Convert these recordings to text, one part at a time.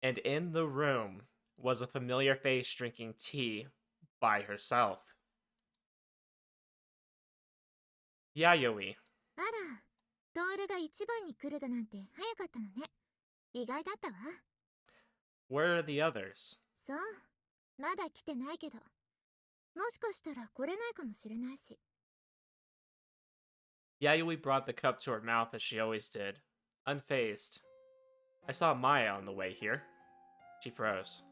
And in the room was a familiar face drinking tea by herself. Yayoi. あら、トールが一番に来るだなんて早かったのね。意外だったわ。Where are the others? そう、まだ来てないけど。もしかしたら来れないかもしれないし。Yayoi brought the cup to her mouth as she always did, unfazed. I saw Maya on the way here. She froze.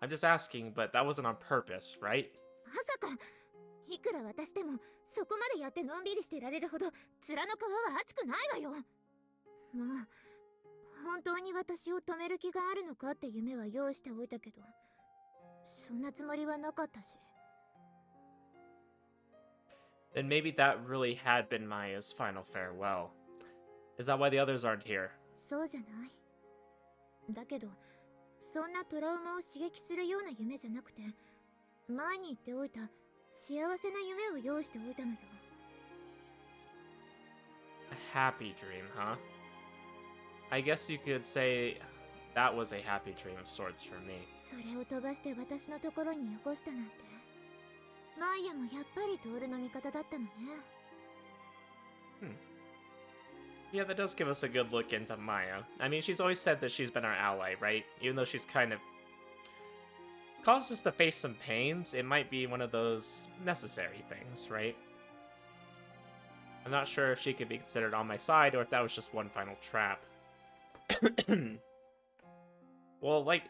I'm just asking, but that wasn't on purpose, right? まさか、いくら私でもそこまでやってのんびりしてられるほど面の皮は厚くないわよ。もう、本当に私を止める気があるのかって夢は用意しておいたけど、そんなつもりはなかったし。Then maybe that really had been Maya's final farewell. Is that why the others aren't here? そうじゃない。だけど、そんなトラウマを刺激するような夢じゃなくて、前に言っておいた幸せな夢を用意しておいたのよ。A happy dream, huh? I guess you could say that was a happy dream of sorts for me. それを飛ばして私のところによこしたなんて。マイヤもやっぱりトールの味方だったのね。Yeah, that does give us a good look into Maya. I mean, she's always said that she's been our ally, right? Even though she's kind of caused us to face some pains, it might be one of those necessary things, right? I'm not sure if she could be considered on my side or if that was just one final trap. Well, like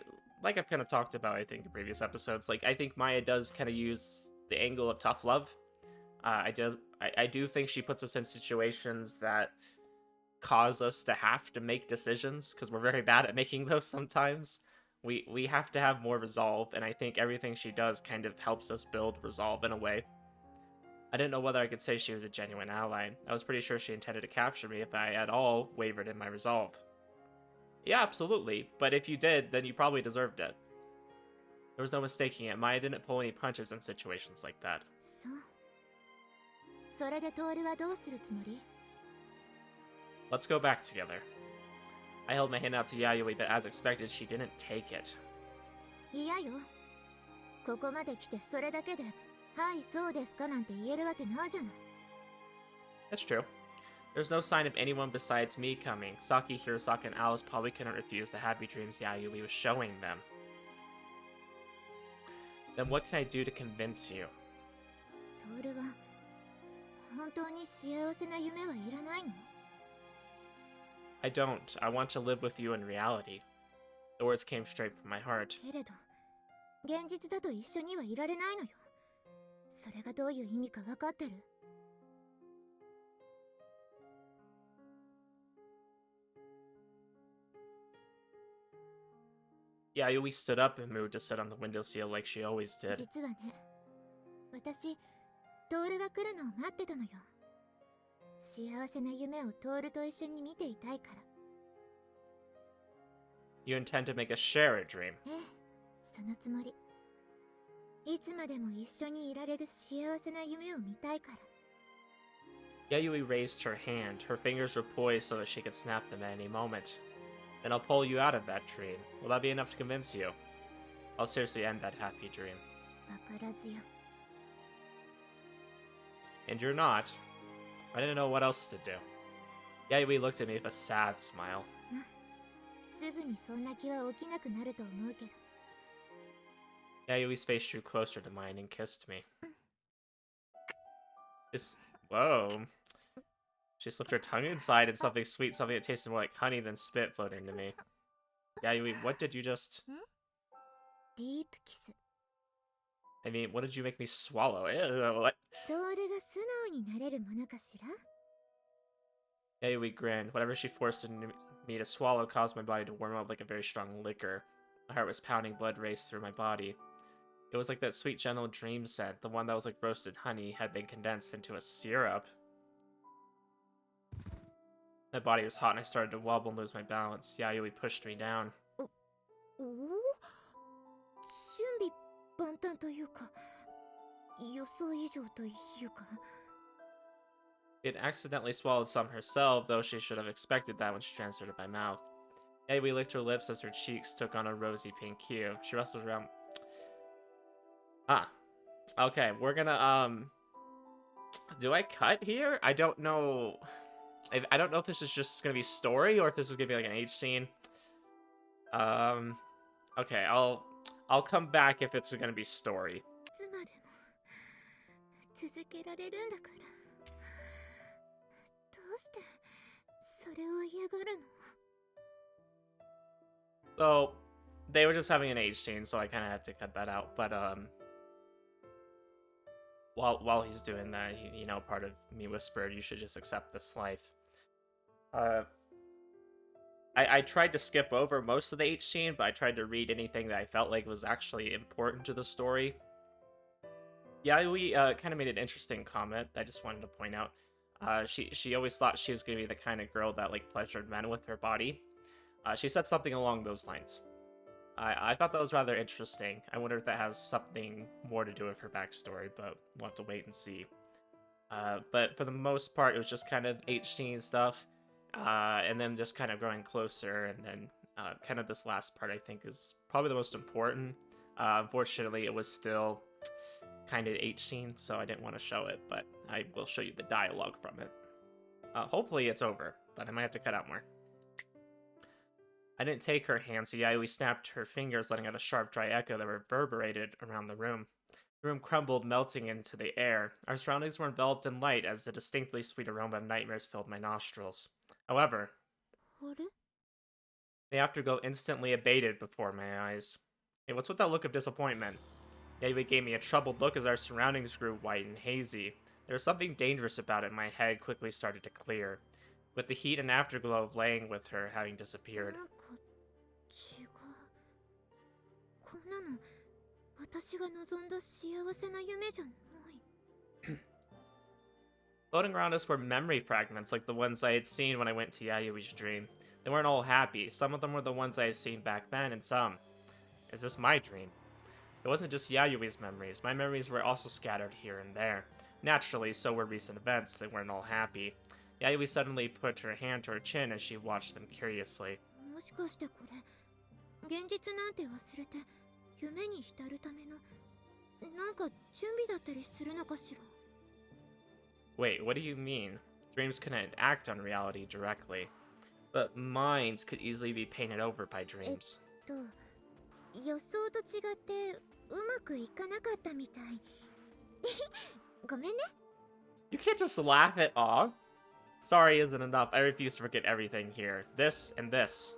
I've kind of talked about, I think, in previous episodes, like, I think Maya does kind of use the angle of tough love. I do think she puts us in situations that cause us to have to make decisions, because we're very bad at making those sometimes. We have to have more resolve, and I think everything she does kind of helps us build resolve in a way. I didn't know whether I could say she was a genuine ally. I was pretty sure she intended to capture me if I at all wavered in my resolve. Yeah, absolutely, but if you did, then you probably deserved it. There was no mistaking it. Maya didn't pull any punches in situations like that. そう。それでトールはどうするつもり？ Let's go back together. I held my hand out to Yayoi, but as expected, she didn't take it. いやよ。ここまで来てそれだけで、はいそうですかなんて言えるわけないじゃない。That's true. There's no sign of anyone besides me coming. Saki, Hirosaka, and Alice probably couldn't refuse the happy dreams Yayoi was showing them. Then what can I do to convince you? トールは本当に幸せな夢はいらないの？ I don't. I want to live with you in reality. The words came straight from my heart. けれど、現実だと一緒にはいられないのよ。それがどういう意味か分かってる？ Yayoi stood up and moved to sit on the windowsill like she always did. 実はね、私、トールが来るのを待ってたのよ。幸せな夢をトールと一緒に見ていたいから。 You intend to make us share a dream. ええ、そのつもり。いつまでも一緒にいられる幸せな夢を見たいから。 Yayoi raised her hand. Her fingers were poised so that she could snap them at any moment. Then I'll pull you out of that dream. Will that be enough to convince you? I'll seriously end that happy dream. わからずよ。 And you're not. I didn't know what else to do. Yayoi looked at me with a sad smile. すぐにそんな気は起きなくなると思うけど。 Yayoi's face drew closer to mine and kissed me. Whoa. She slipped her tongue inside and something sweet, something that tasted more like honey than spit flowed into me. Yayoi, what did you just... ディープキス。 I mean, what did you make me swallow? Ew, what? トールが素直になれるものかしら？ Yayoi grinned. Whatever she forced me to swallow caused my body to warm up like a very strong liquor. My heart was pounding, blood raced through my body. It was like that sweet, gentle dream scent. The one that was like roasted honey had been condensed into a syrup. My body was hot and I started to wobble and lose my balance. Yayoi pushed me down. おお？準備万端というか、予想以上というか。 It accidentally swallowed some herself, though she should have expected that when she transferred it by mouth. Yayoi licked her lips as her cheeks took on a rosy pink hue. She rustled around. Ah, okay. We're gonna do I cut here? I don't know. I don't know if this is just gonna be story or if this is gonna be like an H scene. Okay, I'll come back if it's gonna be story. いつまでも続けられるんだから。どうしてそれを嫌がるの？ So they were just having an H scene, so I kind of had to cut that out. But while he's doing that, you know, part of me whispered, "You should just accept this life." I tried to skip over most of the H scene, but I tried to read anything that I felt like was actually important to the story. Yayoi kind of made an interesting comment that I just wanted to point out. She always thought she was going to be the kind of girl that like pleasured men with her body. She said something along those lines. I thought that was rather interesting. I wonder if that has something more to do with her backstory, but we'll have to wait and see. But for the most part, it was just kind of H-scene stuff, and then just kind of growing closer, and then kind of this last part I think is probably the most important. Unfortunately, it was still kind of H-scene, so I didn't want to show it, but I will show you the dialogue from it. Hopefully it's over, but I might have to cut out more. I didn't take her hand, so Yayoi snapped her fingers, letting out a sharp, dry echo that reverberated around the room. The room crumbled, melting into the air. Our surroundings were enveloped in light as the distinctly sweet aroma of nightmares filled my nostrils. However, the afterglow instantly abated before my eyes. Hey, what's with that look of disappointment? Yayoi gave me a troubled look as our surroundings grew white and hazy. There was something dangerous about it. My head quickly started to clear, with the heat and afterglow of laying with her having disappeared. Floating around us were memory fragments like the ones I had seen when I went to Yayoi's dream. They weren't all happy. Some of them were the ones I had seen back then, and some. Is this my dream? It wasn't just Yayoi's memories. My memories were also scattered here and there. Naturally, so were recent events. They weren't all happy. Yayoi suddenly put her hand to her chin as she watched them curiously. Wait, what do you mean? Dreams couldn't act on reality directly, but minds could easily be painted over by dreams. You can't just laugh it off. Sorry isn't enough. I refuse to forget everything here. This and this.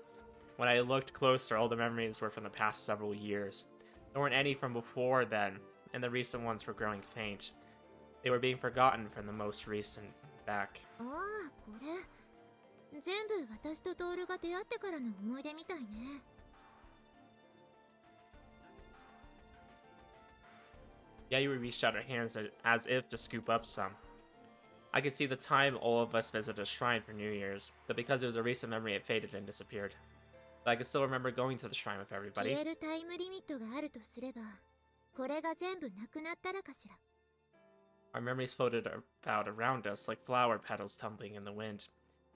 When I looked closer, all the memories were from the past several years. There weren't any from before then, and the recent ones were growing faint. They were being forgotten from the most recent back. Yayoi reached out her hands as if to scoop up some. I could see the time all of us visited a shrine for New Year's, but because it was a recent memory, it faded and disappeared. But I could still remember going to the shrine with everybody. Our memories floated about around us like flower petals tumbling in the wind.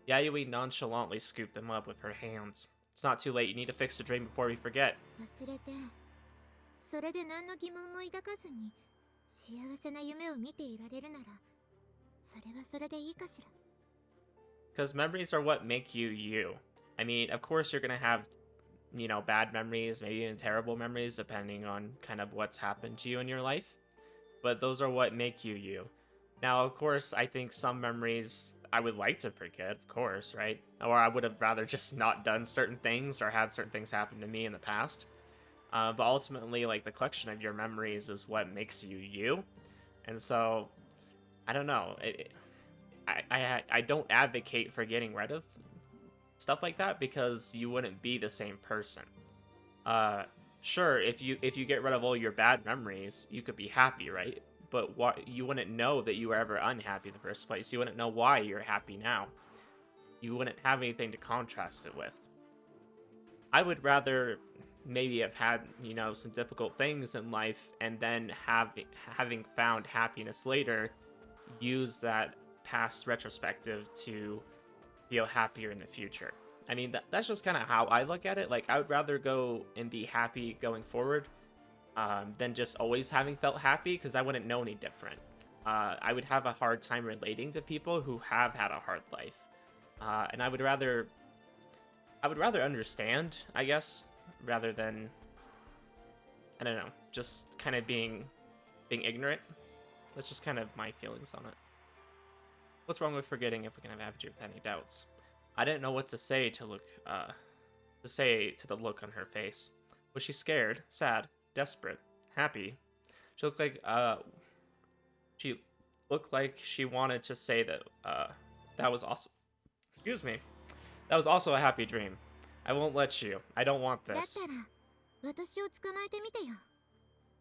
Yayoi nonchalantly scooped them up with her hands. It's not too late, you need to fix the dream before we forget. Because memories are what make you you. I mean, of course you're gonna have, you know, bad memories, maybe even terrible memories, depending on kind of what's happened to you in your life. But those are what make you you. Now, of course, I think some memories I would like to forget, of course, right? Or I would have rather just not done certain things or had certain things happen to me in the past. But ultimately, like, the collection of your memories is what makes you you. And so, I don't know. I don't advocate for getting rid of stuff like that because you wouldn't be the same person. Sure, if you get rid of all your bad memories, you could be happy, right? But you wouldn't know that you were ever unhappy in the first place. You wouldn't know why you're happy now. You wouldn't have anything to contrast it with. I would rather maybe have had, you know, some difficult things in life and then having found happiness later, use that past retrospective to feel happier in the future. I mean, that's just kind of how I look at it. Like, I would rather go and be happy going forward than just always having felt happy, because I wouldn't know any different. I would have a hard time relating to people who have had a hard life, and I would rather understand, I guess, rather than, I don't know, just kind of being ignorant. That's just kind of my feelings on it. What's wrong with forgetting if we can have Apogee with any doubts? I didn't know what to say to the look on her face. Was she scared, sad, desperate, happy? She looked like she wanted to say that that was also, excuse me, that was also a happy dream. I won't let you. I don't want this. だったら私を捕まえてみてよ。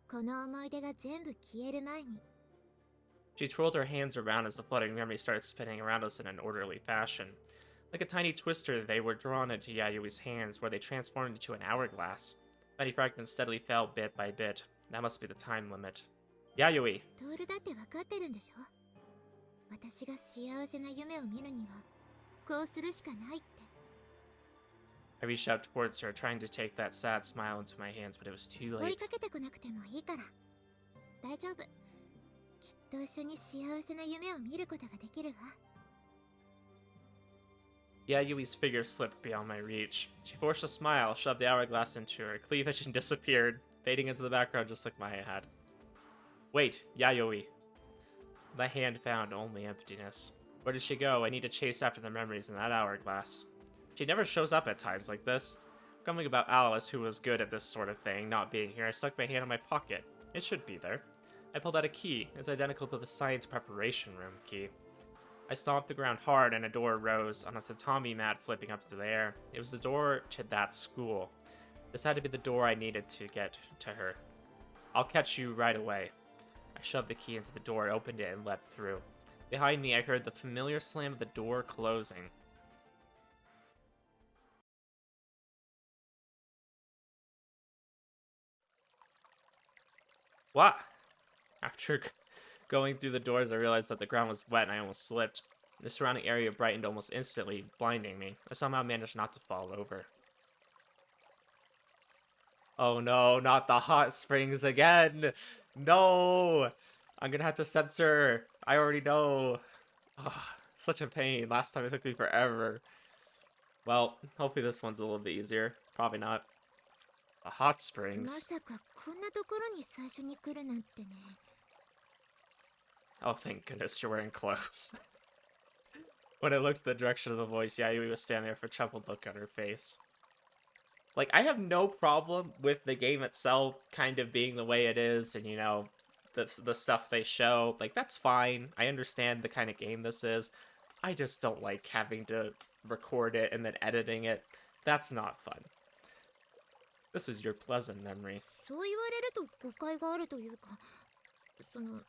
この思い出が全部消える前に。 She twirled her hands around as the flooding memories started spinning around us in an orderly fashion. Like a tiny twister, they were drawn into Yayoi's hands, where they transformed into an hourglass. Tiny fragments steadily fell bit by bit. That must be the time limit. Yayoi! トールだって分かってるんでしょ。私が幸せな夢を見るにはこうするしかないって。 I reached out towards her, trying to take that sad smile into my hands, but it was too 追い late. かけてこなくてもいいから。大丈夫。きっと一緒に幸せな夢を見ることができるわ。 Yayoi's figure slipped beyond my reach. She forced a smile, shoved the hourglass into her cleavage, and disappeared, fading into the background just like Maya had. Wait, Yayoi. The hand found only emptiness. Where did she go? I need to chase after the memories in that hourglass. She never shows up at times like this. Grumbling about Alice, who was good at this sort of thing, not being here, I stuck my hand in my pocket. It should be there. I pulled out a key. It's identical to the science preparation room key. I stomped the ground hard and a door rose on a tatami mat flipping up into the air. It was the door to that school. This had to be the door I needed to get to her. I'll catch you right away. I shoved the key into the door, opened it, and leapt through. Behind me, I heard the familiar slam of the door closing. What? After going through the doors, I realized that the ground was wet and I almost slipped. The surrounding area brightened almost instantly, blinding me. I somehow managed not to fall over. Oh no, not the hot springs again! No! I'm gonna have to censor. I already know. Ugh, such a pain. Last time it took me forever. Well, hopefully this one's a little bit easier. Probably not. The hot ま springs. さかこんなところに最初に来るなんてね。 Oh, thank goodness you're wearing clothes. When I looked in the direction of the voice, Yayoi was standing there with a troubled look on her face. Like, I have no problem with the game itself kind of being the way it is, and, you know, the stuff they show. Like, that's fine. I understand the kind of game this is. I just don't like having to record it and then editing it. That's not fun. This is your pleasant memory. そう言われると誤解があるというか、その、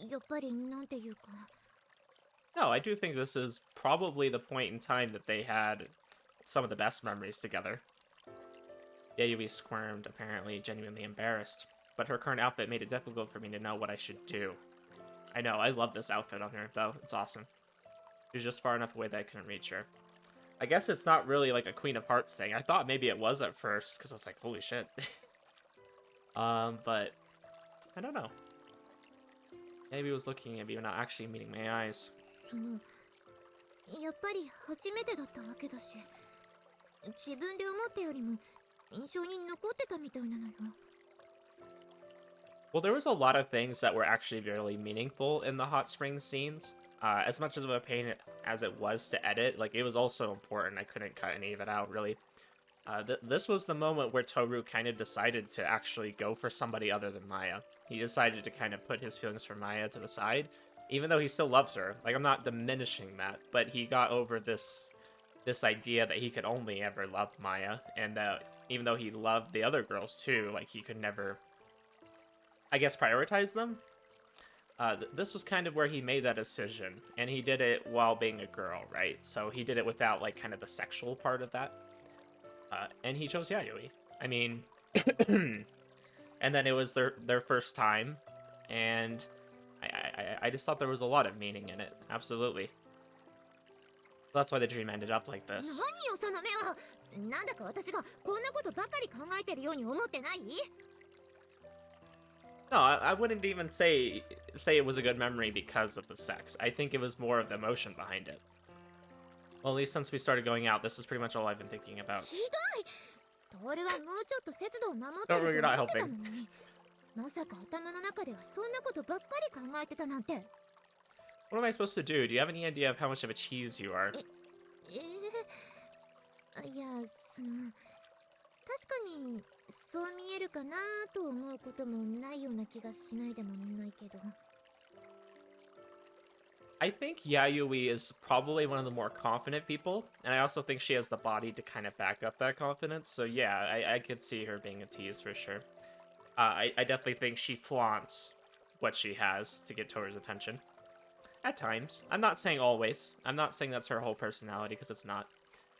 やっぱりなんていうか。 No, I do think this is probably the point in time that they had some of the best memories together. Yayoi squirmed, apparently genuinely embarrassed, but her current outfit made it difficult for me to know what I should do. I know, I love this outfit on her, though. It's awesome. She was just far enough away that I couldn't reach her. I guess it's not really like a Queen of Hearts thing. I thought maybe it was at first, because I was like, holy shit. But I don't know. Maybe it was looking at me, but not actually meeting my eyes. その、やっぱり初めてだったわけだし、自分で思ったよりも印象に残ってたみたいなのよ。 Well, there was a lot of things that were actually really meaningful in the hot springs scenes. As much of a pain as it was to edit, like, it was also important. I couldn't cut any of it out, really. This was the moment where Tohru kind of decided to actually go for somebody other than Maya. He decided to kind of put his feelings for Maya to the side, even though he still loves her. Like, I'm not diminishing that, but he got over this idea that he could only ever love Maya, and that even though he loved the other girls too, like, he could never, I guess, prioritize them. This was kind of where he made that decision, and he did it while being a girl, right? So he did it without, like, kind of the sexual part of that. And he chose Yayoi. I mean, and then it was their first time, and I just thought there was a lot of meaning in it. Absolutely. That's why the dream ended up like 何 this. よその目は。なんだか私がこんなことばかり考えてるように思ってない？ No, I wouldn't even say it was a good memory because of the sex. I think it was more of the emotion behind it. Well, at least since we started going out, this is pretty much all I've been thinking about. ひどい。トールはもうちょっと節度を守って Don't worry, る you're と not 思ってた helping. のに。まさか頭の中ではそんなことばっかり考えてたなんて。 What am I supposed to do? Do you have any idea of how much of a tease you are? いや、その確かにそう見えるかなと思うこともないような気がしないでもないけど。 I think Yayoi is probably one of the more confident people, and I also think she has the body to kind of back up that confidence. So yeah, I could see her being a tease for sure. I definitely think she flaunts what she has to get Toru's attention. At times. I'm not saying always. I'm not saying that's her whole personality, because it's not.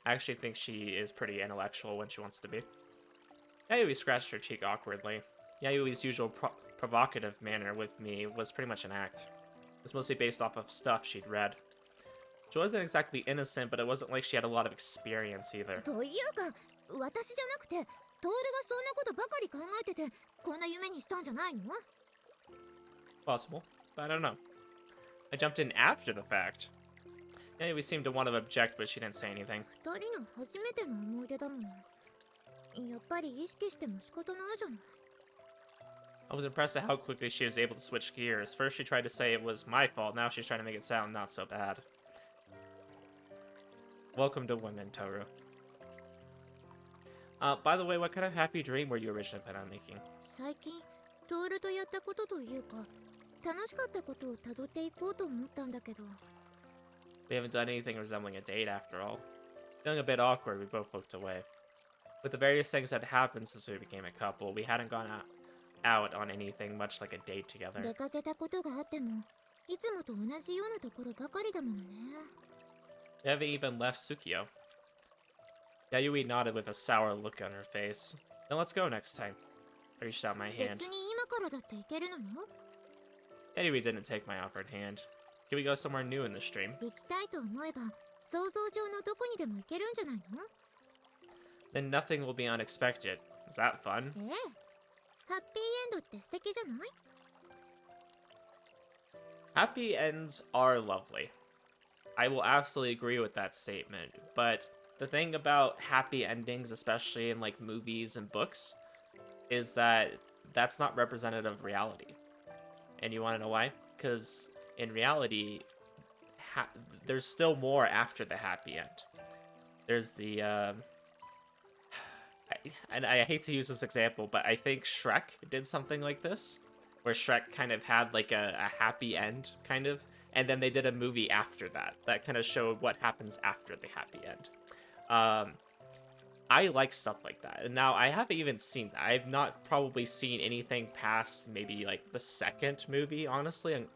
I actually think she is pretty intellectual when she wants to be. Yayoi scratched her cheek awkwardly. Yayoi's usual provocative manner with me was pretty much an act. It was mostly based off of stuff she'd read. She wasn't exactly innocent, but it wasn't like she had a lot of experience either. というか、私じゃなくて、トールがそんなことばかり考えてて、こんな夢にしたんじゃないの？ Possible, but I don't know. I jumped in after the fact. Yayoi seemed to want to object, but she didn't say anything. 二人の初めての思い出だもの。やっぱり意識しても仕方ないじゃない。 I was impressed at how quickly she was able to switch gears. First she tried to say it was my fault, now she's trying to make it sound not so bad. Welcome to women, Tohru. By the way, what kind of happy dream were you originally planning on making? 最近、トールとやったことというか、楽しかったことを辿っていこうと思ったんだけど。 We haven't done anything resembling a date after all. Feeling a bit awkward, we both looked away. With the various things that happened since we became a couple, we hadn't gone out on anything much like a date together. 出かけたことがあっても、いつもと同じようなところばかりだもんね。 We haven't even left Tsukio. Yayoi nodded with a sour look on her face. Then let's go next time. I reached out my hand. 別に今からだって行けるのよ。 Yayoi didn't take my offered hand. Can we go somewhere new in the stream? 行きたいと思えば、想像上のどこにでも行けるんじゃないの？ Then nothing will be unexpected. Is that fun? ええ。ハッピーエンドって素敵じゃない？ Happy ends are lovely. I will absolutely agree with that statement. But the thing about happy endings, especially in like movies and books, is that that's not representative of reality. And you want to know why? Because in reality, there's still more after the happy end. There's the and I hate to use this example, but I think Shrek did something like this, where Shrek kind of had like a happy end, kind of, and then they did a movie after that kind of showed what happens after the happy end. I like stuff like that, and now I haven't even seen that. I've not probably seen anything past maybe like the second movie, honestly, and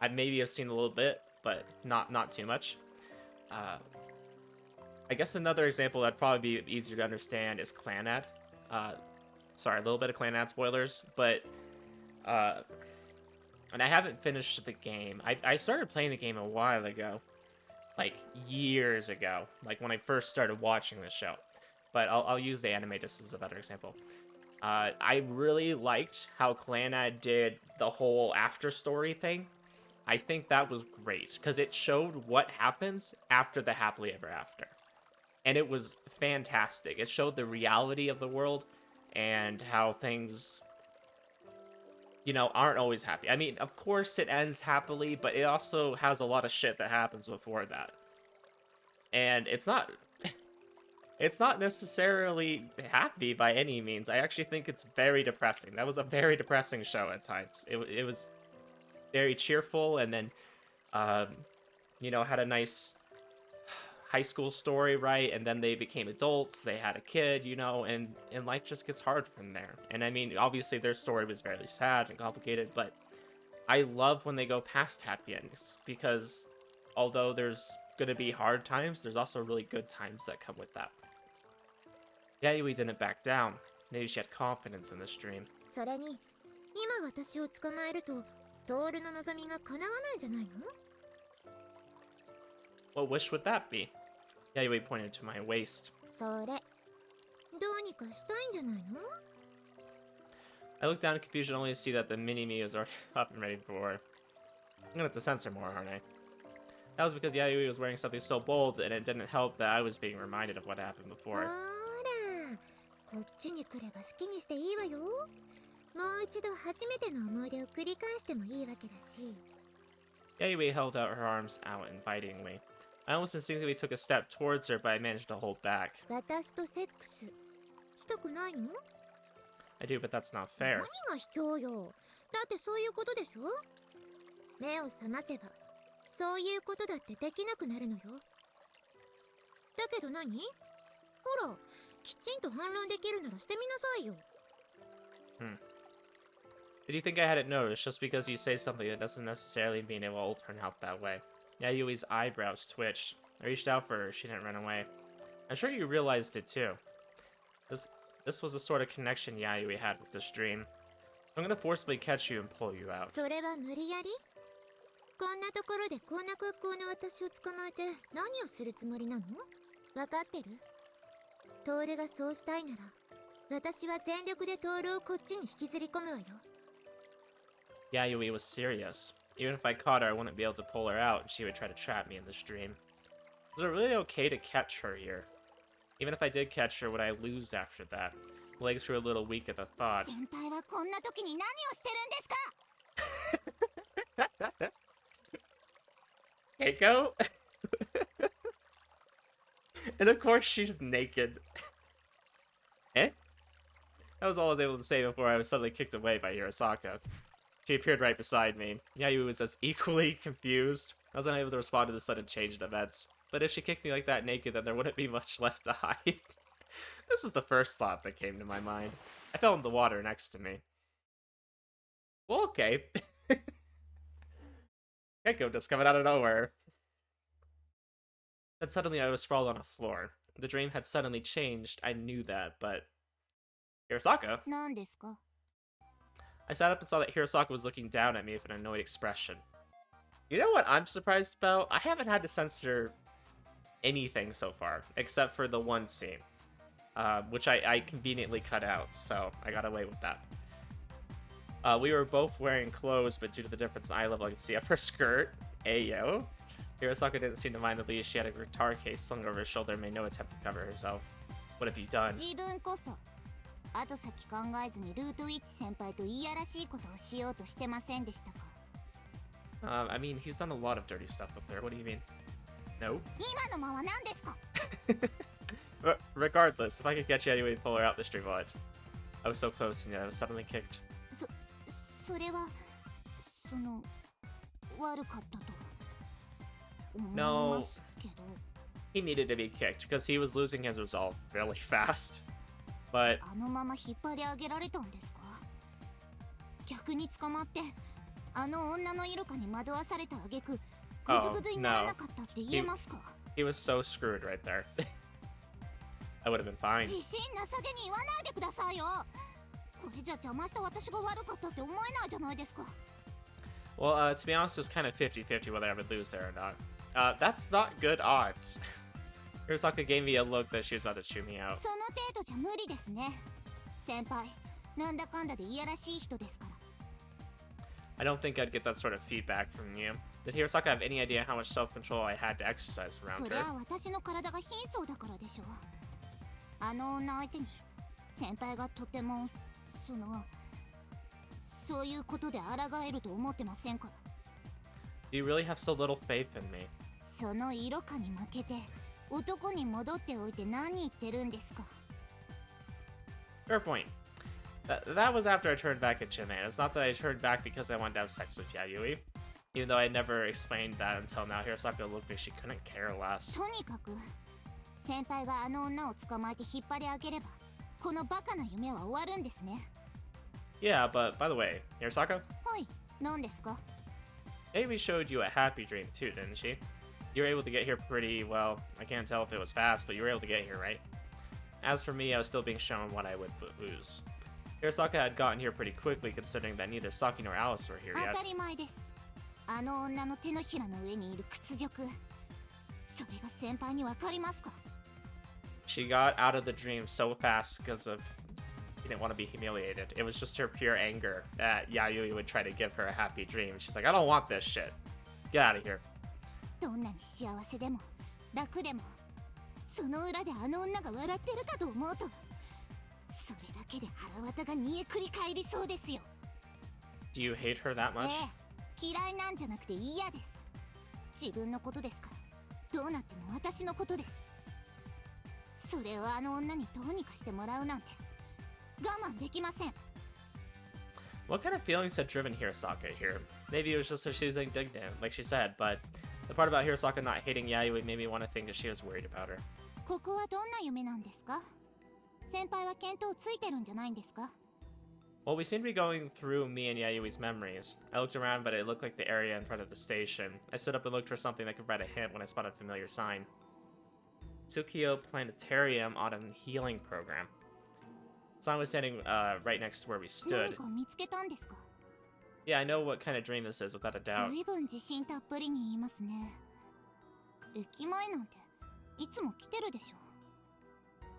I maybe have seen a little bit, but not too much. I guess another example that'd probably be easier to understand is Clanad. Sorry, a little bit of Clanad spoilers, but and I haven't finished the game. I started playing the game a while ago, like years ago, like when I first started watching the show. But I'll use the anime just as a better example. I really liked how Clanad did the whole after story thing. I think that was great because it showed what happens after the happily ever after. And it was fantastic. It showed the reality of the world and how things, you know, aren't always happy. I mean, of course it ends happily, but it also has a lot of shit that happens before that. And it's not necessarily happy by any means. I actually think it's very depressing. That was a very depressing show at times. It was very cheerful, and then, you know, had a nice high school story, right? And then they became adults, they had a kid, you know, and life just gets hard from there. And I mean, obviously their story was very sad and complicated, but I love when they go past happy endings, because although there's gonna be hard times, there's also really good times that come with that. Yayoi didn't back down. Maybe she had confidence in this dream. それに、今私を捕まえると、トールの望みが叶わないんじゃないの？ What wish would that be? Yayoi pointed to my waist. それどうにかしたいんじゃないの？ I looked down in confusion only to see that the mini-me was already up and ready for war. I'm gonna have to censor more, aren't I? That was because Yayoi was wearing something so bold, and it didn't help that I was being reminded of what happened ほ before. らこっちに来れば好きにしていいわよ。もう一度初めての思い出を繰り返してもいいわけだし。 Yayoi held out her arms out invitingly. I almost instinctively took a step towards her, but I managed to hold back. 私とセックスしたくないの？ I do, but that's not 何 fair. が卑怯よ。だってそういうことでしょ？目を覚ませばそういうことだってできなくなるのよ。だけど何？ほら、きちんと反論できるならしてみなさいよ。Did you think I hadn't noticed just because you say something that doesn't necessarily mean it will all turn out that way? Yayui's eyebrows twitched. I reached out for her. She didn't run away. I'm sure you realized it too. This was the sort of connection Yayoi had with this dream. I'm gonna forcibly catch you and pull you out. それは無理やり？こんなところでこんな格好の私を捕まえて何をするつもりなの？わかってる？トールがそうしたいなら私は全力でトールをこっちに引きずり込むわよ。 Yayoi was serious. Even if I caught her, I wouldn't be able to pull her out, and she would try to trap me in this dream. Was it really okay to catch her here? Even if I did catch her, would I lose after that? My legs grew a little weak at the thought. 先輩はこんな時に何をしてるんですか？ Keiko? And of course she's naked. Eh? That was all I was able to say before I was suddenly kicked away by Hirosaka. She appeared right beside me. Yayoi was as equally confused. I was unable to respond to the sudden change in events. But if she kicked me like that naked, then there wouldn't be much left to hide. This was the first thought that came to my mind. I fell in the water next to me. Well, okay. Keiko just coming out of nowhere. Then suddenly I was sprawled on a floor. The dream had suddenly changed. I knew that, but... Hirosaka? 何ですか？ I sat up and saw that Hirosaka was looking down at me with an annoyed expression. You know what I'm surprised about? I haven't had to censor anything so far, except for the one scene, which I conveniently cut out, so I got away with that. We were both wearing clothes, but due to the difference in eye level, I could see up her skirt. Ayo. Hirosaka didn't seem to mind the least. She had a guitar case slung over her shoulder and made no attempt to cover herself. What have you done? 自分こそ後先考えずにルートウィッチ先輩といやらしいことをしようとしてませんでしたか？ I mean, he's done a lot of dirty stuff up there. What do you mean? No? 今の間は何ですか？ Regardless, if I could catch you anyway and pull her out the stream watch. I was so close and yet I was suddenly kicked. それはその悪かったと思いますけど。 He needed to be kicked because he was losing his resolve really fast. But あのまま引っ張り上げられたんですか？逆に捕まってあの女のイルカに惑わされた挙句グズグズにならなかったって言えますか？ he was so screwed right there. I would have been fine. 自信なさげに言わないでくださいよ。これじゃ邪魔した私が悪かったって思えないじゃないですか。 Well, to be honest, it was kind of 50-50 whether I would lose there or not. That's not good odds. Hirosaka gave me a look that she was about to chew me out. その程度じゃ無理ですね。先輩、なんだかんだでいやらしい人ですから。 I don't think I'd get that sort of feedback from you. Did Hirosaka have any idea how much self-control I had to exercise そ around りゃ her? 私の体が貧相だからでしょう。あの女相手に先輩がとてもそういうことで抗えると思ってませんから。 Do you really have so little faith in me? その色化に負けて男に戻っておいて何言ってるんですか？ Fair point. That was after I turned back at Chime. It's not that I turned back because I wanted to have sex with Yayoi. Even though I never explained that until now, Hirosaka looked like she couldn't care less. とにかく先輩があの女を捕まえて引っ張り上げればこのバカな夢は終わるんですね。 Yeah, but by the way, Hirosaka, はい、何ですか？ Amy showed you a happy dream too, didn't she? You were able to get here pretty well. I can't tell if it was fast, but you were able to get here, right? As for me, I was still being shown what I would lose. Hirosaka had gotten here pretty quickly, considering that neither Saki nor Alice were here 当 yet. たり前です。あの女の手のひらの上にいる屈辱、それが先輩にわかりますか? She got out of the dream so fast because of she didn't want to be humiliated. It was just her pure anger that Yayoi would try to give her a happy dream. She's like, I don't want this shit. Get out of here. どんなに幸せでも楽でもその裏であの女が笑ってるかと思うとそれだけで腹渡が煮えくり返りそうですよ。 Do you hate her that much? 嫌いなんじゃなくて嫌です。自分のことですからどうなっても私のことです。それをあの女にどうにかしてもらうなんて我慢できません。 What kind of feelings had driven Hirasaka here? Maybe it was just that she was indignant, like she said, but the part about Hirasaka not hating Yayoi made me want to think that she was worried about her. ここはどんな夢なんですか？先輩は見当ついてるんじゃないんですか？ Well, we seem to be going through me and Yayoi's memories. I looked around, but it looked like the area in front of the station. I stood up and looked for something that could provide a hint when I spotted a familiar sign. Tsukio Planetarium Autumn Healing Program. The sign was standing right next to where we 何 stood. か見つけたんですか？ Yeah, I know what kind of dream this is, without a doubt. 随分自信たっぷりに言いますね。駅前なんていつも来てるでしょ。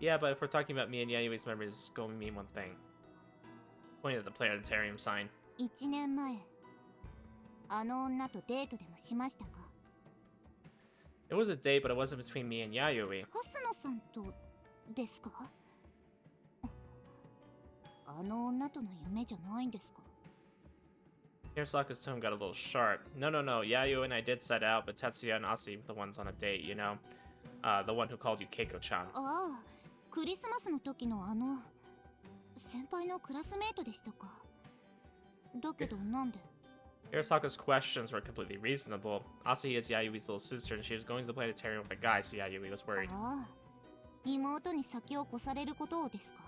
Yeah, but if we're talking about me and Yayoi's memories, it's going to mean one thing. Pointing at the planetarium sign. 1年前あの女とデートでもしましたか？ It was a date, but it wasn't between me and Yayoi. ハスノさんとですか？あの女との夢じゃないんですか？ Hirasaka's tone got a little sharp. No, Yayoi and I did set out, but Tetsuya and Asi were the ones on a date, you know? The one who called you Keiko-chan. ああ、クリスマスの時の先輩のクラスメイトでしたか。だけどなんで？ Hirasaka's questions were completely reasonable. Asahi is Yayui's little sister, and she was going to the planetarium with a guy, so Yayoi was worried. ああ、妹に先を越されることをですか？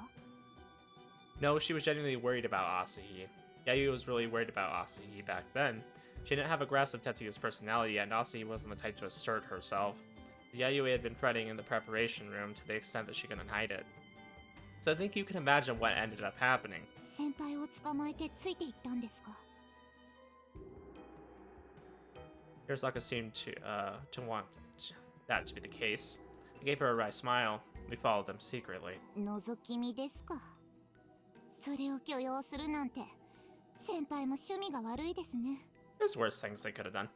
No, she was genuinely worried about Asahi. Yayoi was really worried about Asahi back then. She didn't have a grasp of Tetsuya's personality yet, and Asahi wasn't the type to assert herself. Yayoi had been fretting in the preparation room to the extent that she couldn't hide it. So I think you can imagine what ended up happening. 先輩を捕まえてついていったんですか？ Hirasaka seemed to want that to be the case. I gave her a wry smile. We followed them secretly. 覗き見ですか。それを許容するなんて先輩も趣味が悪いですね。 There's worse things they could have done.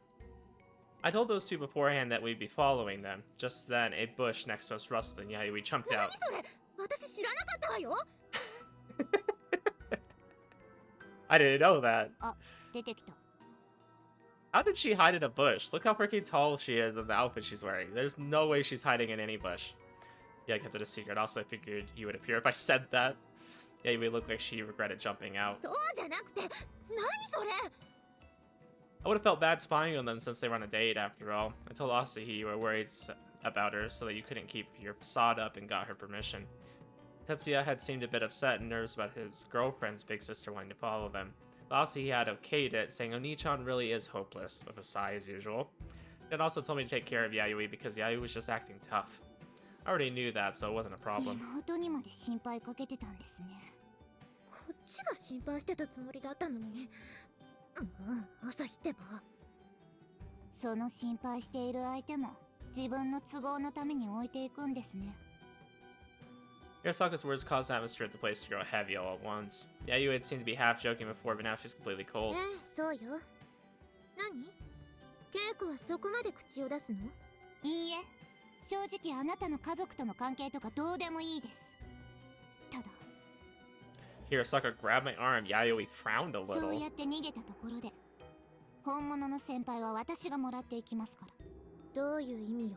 I told those two beforehand that we'd be following them. Just then, a bush next to us rustled and Yayoi jumped out. 何それ？私知らなかったわよ。 I didn't know that. あ、出てきた。 How did she hide in a bush? Look how freaking tall she is and the outfit she's wearing. There's no way she's hiding in any bush. Yeah, I kept it a secret. Also, I figured you would appear if I said that. Yeah, it would look like she regretted jumping out. そうじゃなくて、何それ？ I would have felt bad spying on them since they were on a date, after all. I told Asahi you were worried about her so that you couldn't keep your facade up and got her permission. Tetsuya had seemed a bit upset and nervous about his girlfriend's big sister wanting to follow them. But Asahi had okayed it, saying Oni-chan really is hopeless, with a sigh as usual. He had also told me to take care of Yayoi because Yayoi was just acting tough. I already knew that, so it wasn't a problem. 妹にまで心配かけてたんですね。こっちが心配してたつもりだったのに。朝日ってば。その心配している相手も自分の都合のために置いていくんですね。 Hirasaka's words caused the atmosphere of the place to grow heavy all at once. Yayoi had seemed to be half joking before, but now she's completely cold. そうよ。何？稽古はそこまで口を出すの？いいえ、正直あなたの家族との関係とかどうでもいいです。ただ、 Hirasaka grabbed my arm. Yayoi frowned a そう little. やって逃げたところで、本物の先輩は私がもらっていきますから。どういう意味よ？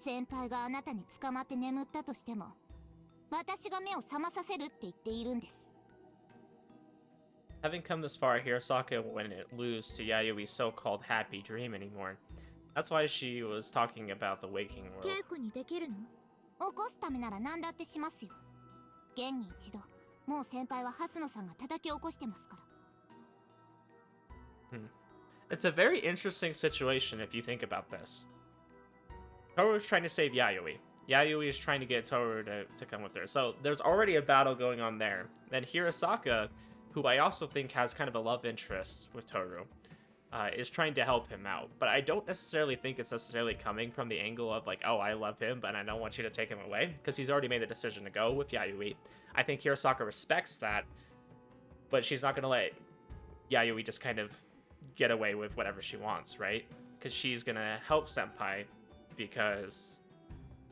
先輩があなたに捕まって眠ったとしても、私が目を覚まさせるって言っているんです。 Having come this far, Hirasaka wouldn't lose to Yayoi's so-called happy dream anymore. That's why she was talking about the waking world. 稽古にできるの？起こすためなら何だってしますよ。現に一度、もう先輩はハスノさんが叩き起こしてますから。It's a very interesting situation if you think about this. Tohru is trying to save Yayoi. Yayoi is trying to get Tohru to come with her. So there's already a battle going on there. Then Hirasaka, who I also think has kind of a love interest with Tohru, is trying to help him out. But I don't necessarily think it's necessarily coming from the angle of like, oh, I love him, but I don't want you to take him away, because he's already made the decision to go with Yayoi. I think Hirosaka respects that, but she's not going to let Yayoi just kind of get away with whatever she wants, right? Because she's going to help Senpai because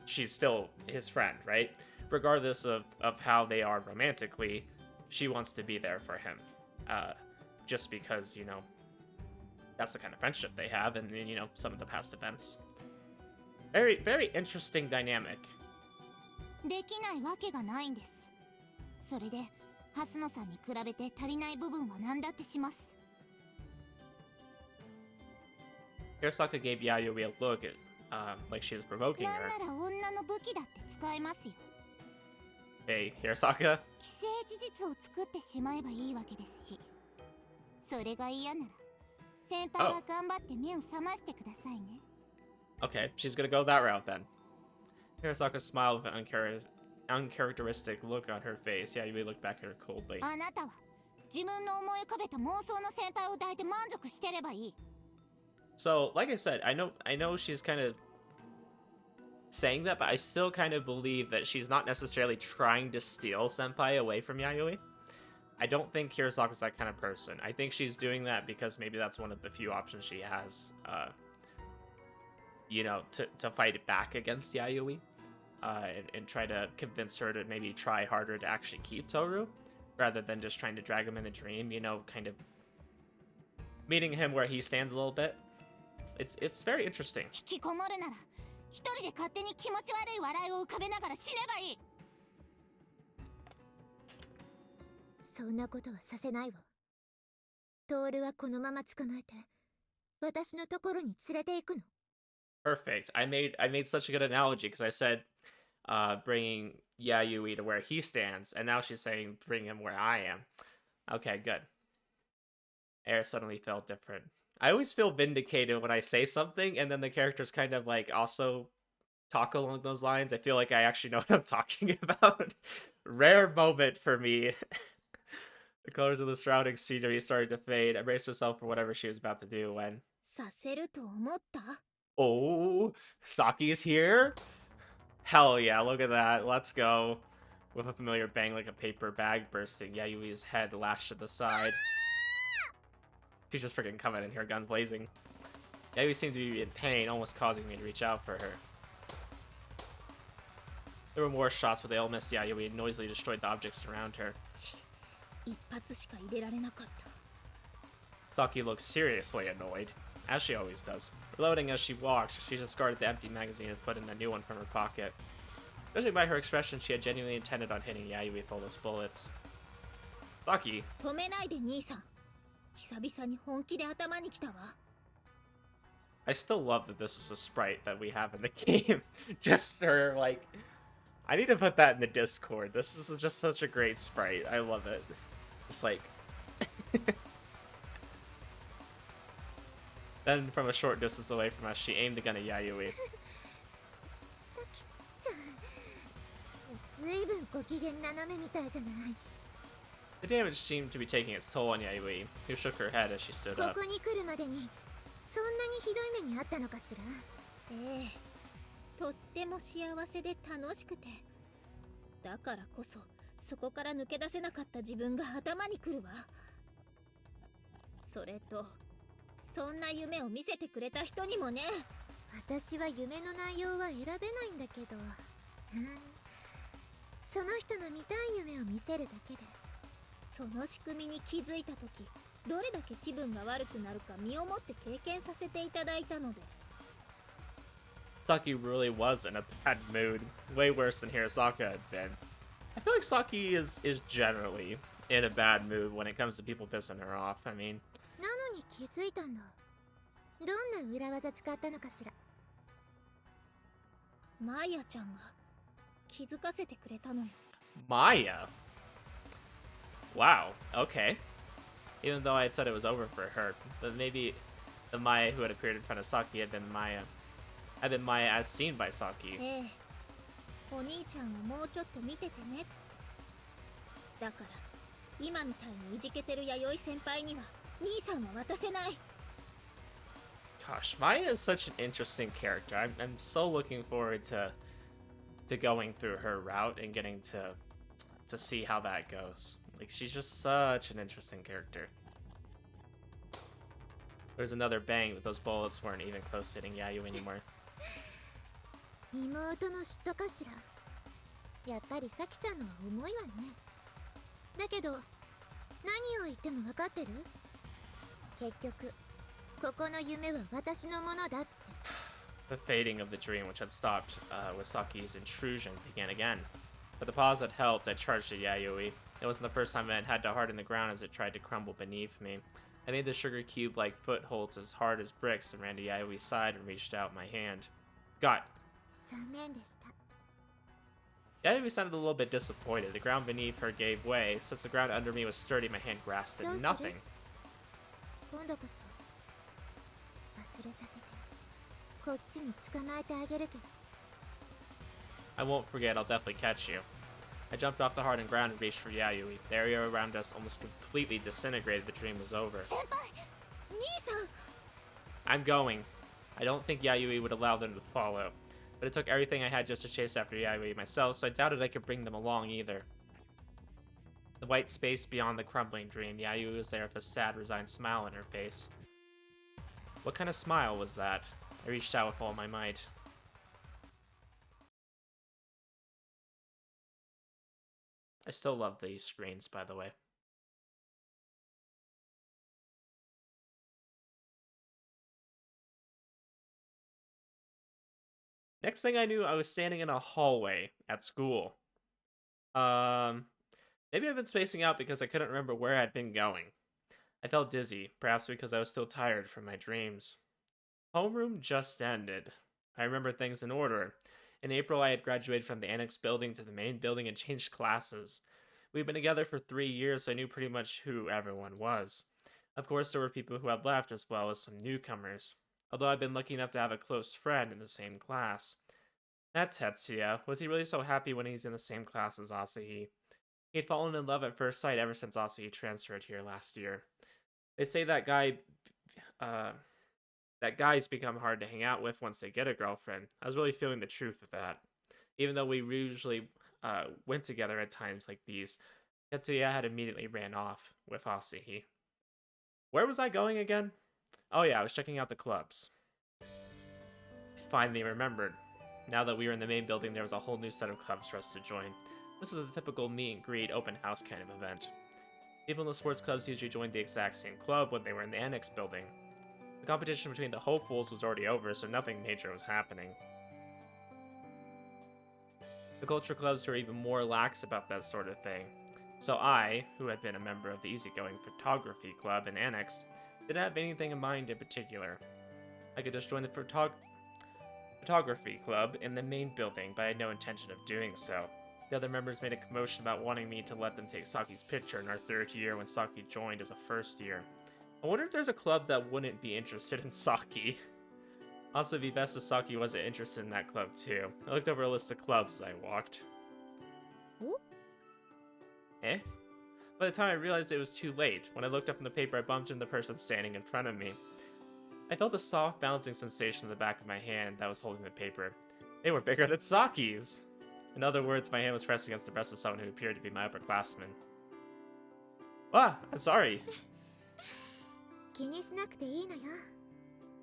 she's still his friend, right? Regardless of how they are romantically, she wants to be there for him. Just because, you know, that's the kind of friendship they have, and, you know, some of the past events. Very, very interesting dynamic. できないわけがないんです。それで、初野さんに比べて足りない部分は何だってします。Hirosaka gave Yayoi a look at, like she was provoking なん her. なら女の武器だって使えますよ。Hey, Hirosaka? 既成事実を作ってしまえばいいわけですし。それが嫌なら、先輩は頑張って目を覚ましてくださいね。Okay, she's gonna go that route then. Hirosaka smiled with an uncharacteristic look on her face. Yayoi looked back at her coldly. あなたは自分の思い浮かべた妄想の先輩を抱いて満足してればいい。So, like I said, I know she's kind of saying that, but I still kind of believe that she's not necessarily trying to steal Senpai away from Yayoi. I don't think Hirosaka's that kind of person. I think she's doing that because maybe that's one of the few options she has, you know, to fight it back against Yayoi, and try to convince her to maybe try harder to actually keep Tohru, rather than just trying to drag him in the dream, you know, kind of meeting him where he stands a little bit. It's very interesting. 引きこもるなら、一人で勝手に気持ち悪い笑いを浮かべながら死ねばいい。そんなことはさせないわ。トールはこのまま捕まえて、私のところに連れて行くの。Perfect. I made such a good analogy because I said bringing Yayoi to where he stands, and now she's saying bring him where I am. Okay, good. Air suddenly felt different. I always feel vindicated when I say something and then the characters kind of like also talk along those lines. I feel like I actually know what I'm talking about. Rare moment for me. The colors of the surrounding scenery started to fade. I braced herself for whatever she was about to do when... させると思った? Oh, Saki is here? Hell yeah, look at that. Let's go. With a familiar bang like a paper bag bursting, Yayui's head lashed to the side. She's just freaking coming in here, guns blazing. Yayoi seemed to be in pain, almost causing me to reach out for her. There were more shots, but they all missed Yayoi and noisily destroyed the objects around her. 一発しか入れられなかった。 Saki looked seriously annoyed, as she always does. Reloading as she walked, she discarded the empty magazine and put in a new one from her pocket. Judging by her expression, she had genuinely intended on hitting Yayoi with all those bullets. Saki. 止めないで兄さん。久々に本気で頭にきたわ。 I still love that this is a sprite that we have in the game. Just her, like... I need to put that in the Discord. This is just such a great sprite. I love it. Just like... Then, from a short distance away from us, she aimed the gun at Yayoi. ずいぶんご機嫌斜めみたいじゃない。 The damage seemed to be taking its toll on Yayoi, who shook her head as she stood こ up. こに来るまでにそんなにひどい目にあったのかしら。ええ、とっても幸せで楽しくて、だからこそそこから抜け出せなかった自分が頭にくるわ。それとそんな夢を見せてくれた人にもね。私は夢の内容は選べないんだけど、その人の見たい夢を見せるだけで、その仕組みに気づいた時、どれだけ気分が悪くなるか身をもって経験させていただいたので。 Saki really was in a bad mood, way worse than Hirosaka had been. I feel like Saki is generally in a bad mood when it comes to people pissing her off. I mean... なのに気づいたんだ。どんな裏技使ったのかしら。マーヤちゃんが気づかせてくれたのよ。 Maya? Wow, okay. Even though I had said it was over for her, but maybe the Maya who had appeared in front of Saki had been Maya as seen by Saki. ええ、お兄ちゃんをもうちょっと見ててね。だから今みたいにいじけてる弥生先輩には兄さんは渡せない。Gosh, Maya is such an interesting character. I'm so looking forward to going through her route and getting to see how that goes. Like, she's just such an interesting character. There's another bang, but those bullets weren't even close to hitting Yayoi anymore. 妹の嫉妬かしら。やっぱり咲ちゃんのは重いわね。だけど何を言っても分かってる？結局ここの夢は私のものだって。 The fading of the dream, which had stopped with Saki's intrusion, began again. But the pause had helped. I charged at Yayoi. It wasn't the first time I had had to harden the ground as it tried to crumble beneath me. I made the sugar cube-like footholds as hard as bricks and ran to Yayoi's side and reached out my hand. Got. 残念でした。 Yayoi sounded a little bit disappointed. The ground beneath her gave way. Since the ground under me was sturdy, my hand grasped at nothing. 今度こそ忘れさせて。こっちに捕まえてあげるけど。 I won't forget, I'll definitely catch you. I jumped off the hardened ground and reached for Yayoi. The area around us almost completely disintegrated. The dream was over. 先輩、兄さん。 I'm going. I don't think Yayoi would allow them to follow. But it took everything I had just to chase after Yayoi myself, so I doubted I could bring them along either. The white space beyond the crumbling dream, Yayoi was there with a sad, resigned smile on her face. What kind of smile was that? I reached out with all my might. I still love these screens, by the way. Next thing I knew, I was standing in a hallway at school. Maybe I've been spacing out because I couldn't remember where I'd been going. I felt dizzy, perhaps because I was still tired from my dreams. Homeroom just ended. I remember things in order. In April, I had graduated from the annex building to the main building and changed classes. We'd been together for 3 years, so I knew pretty much who everyone was. Of course, there were people who had left, as well as some newcomers. Although I'd been lucky enough to have a close friend in the same class. That Tetsuya, was he really so happy when he's in the same class as Asahi? He had fallen in love at first sight ever since Asahi transferred here last year. They say that guys become hard to hang out with once they get a girlfriend. I was really feeling the truth of that. Even though we usually went together at times like these, Tetsuya had immediately ran off with Asahi. Where was I going again? Oh yeah, I was checking out the clubs. I finally remembered. Now that we were in the main building, there was a whole new set of clubs for us to join. This was a typical meet and greet open house kind of event. People in the sports clubs usually joined the exact same club when they were in the annex building. The competition between the hopefuls was already over, so nothing major was happening. The culture clubs were even more lax about that sort of thing. So I, who had been a member of the easygoing photography club in annex, didn't have anything in mind in particular. I could just join the photography club in the main building, but I had no intention of doing so. The other members made a commotion about wanting me to let them take Saki's picture in our 3rd year when Saki joined as a 1st year. I wonder if there's a club that wouldn't be interested in Saki. Also, it'd be best if Saki wasn't interested in that club too. I looked over a list of clubs as I walked. Ooh. Eh? By the time I realized it was too late, when I looked up in the paper, I bumped into the person standing in front of me. I felt a soft bouncing sensation in the back of my hand that was holding the paper. They were bigger than Saki's! In other words, my hand was pressed against the breast of someone who appeared to be my upperclassman. Ah, I'm sorry. 気にしなくていいのよ。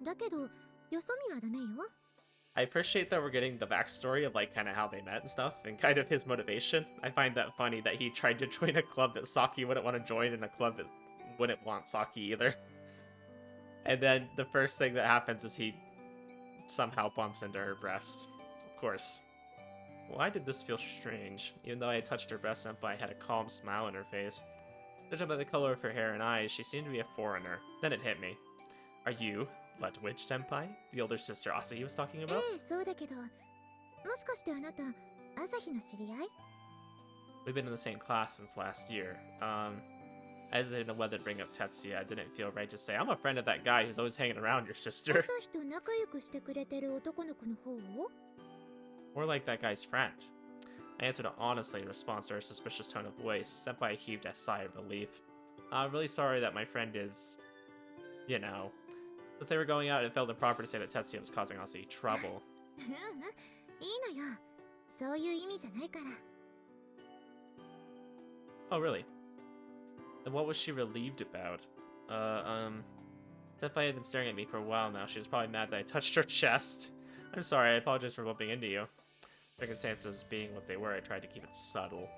だけど、よそ見はダメよ。 I appreciate that we're getting the backstory of like kind of how they met and stuff, and kind of his motivation. I find that funny that he tried to join a club that Saki wouldn't want to join and a club that wouldn't want Saki either. And then the first thing that happens is he somehow bumps into her breast. Of course. Why did this feel strange? Even though I had touched her breast, Senpai had a calm smile on her face. Judging by the color of her hair and eyes, she seemed to be a foreigner. Then it hit me. Are you Ludwig Senpai? The older sister Asahi was talking about? ええ、そうだけど、もしかしてあなた、朝日の知り合い？ We've been in the same class since last year. I didn't know whether to bring up Tetsuya. I didn't feel right to say, I'm a friend of that guy who's always hanging around your sister. 朝日と仲良くしてくれてる男の子の方を？ More like that guy's friend. I answered honestly in response to her suspicious tone of voice. Senpai heaved a sigh of relief. I'm really sorry that my friend is, you know, As they were going out, it felt improper to say that Tetsuya was causing Aussie trouble. ううん、いいのよ。そういう意味じゃないから。 Oh, really? And what was she relieved about? Senpai had been staring at me for a while now. She was probably mad that I touched her chest. I'm sorry, I apologize for bumping into you. Circumstances being what they were, I tried to keep it subtle.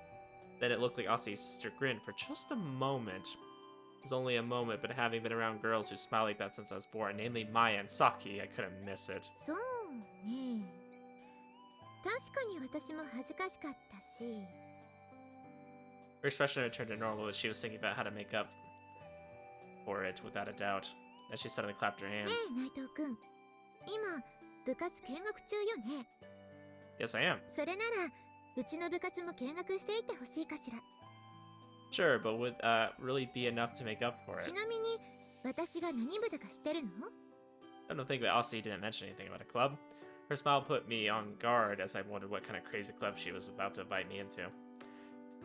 Then it looked like Aussie's sister grinned for just a moment. It was only a moment, but having been around girls who smile like that since I was born, namely Maya and Saki, I couldn't miss it. そうね。確かに私も恥ずかしかったし。 Her expression returned to normal as she was thinking about how to make up for it, without a doubt. As she suddenly clapped her ね hands. え、内藤くん。今、部活見学中よね。 Yes, I am. それなら、うちの部活も見学していってほしいかしら。 Sure, but would really be enough to make up for it? ちなみに、私が何部だか知ってるの？ I don't think that Aussie didn't mention anything about a club. Her smile put me on guard as I wondered what kind of crazy club she was about to invite me into.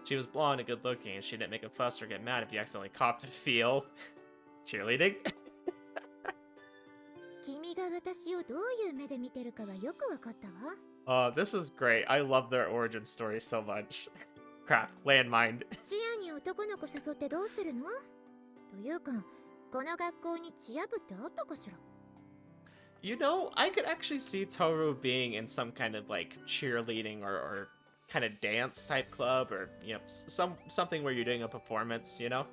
She was blonde and good looking, and she didn't make a fuss or get mad if you accidentally copped a feel. Cheerleading? 君が私をどういう目で見てるかはよくわかったわ。This is great. I love their origin story so much. Crap, landmine. チアに男の子誘ってどうするの？というか、この学校にチア部ってあったかしら？ You know, I could actually see Tohru being in some kind of like cheerleading or kind of dance type club, or you know, something where you're doing a performance, you know?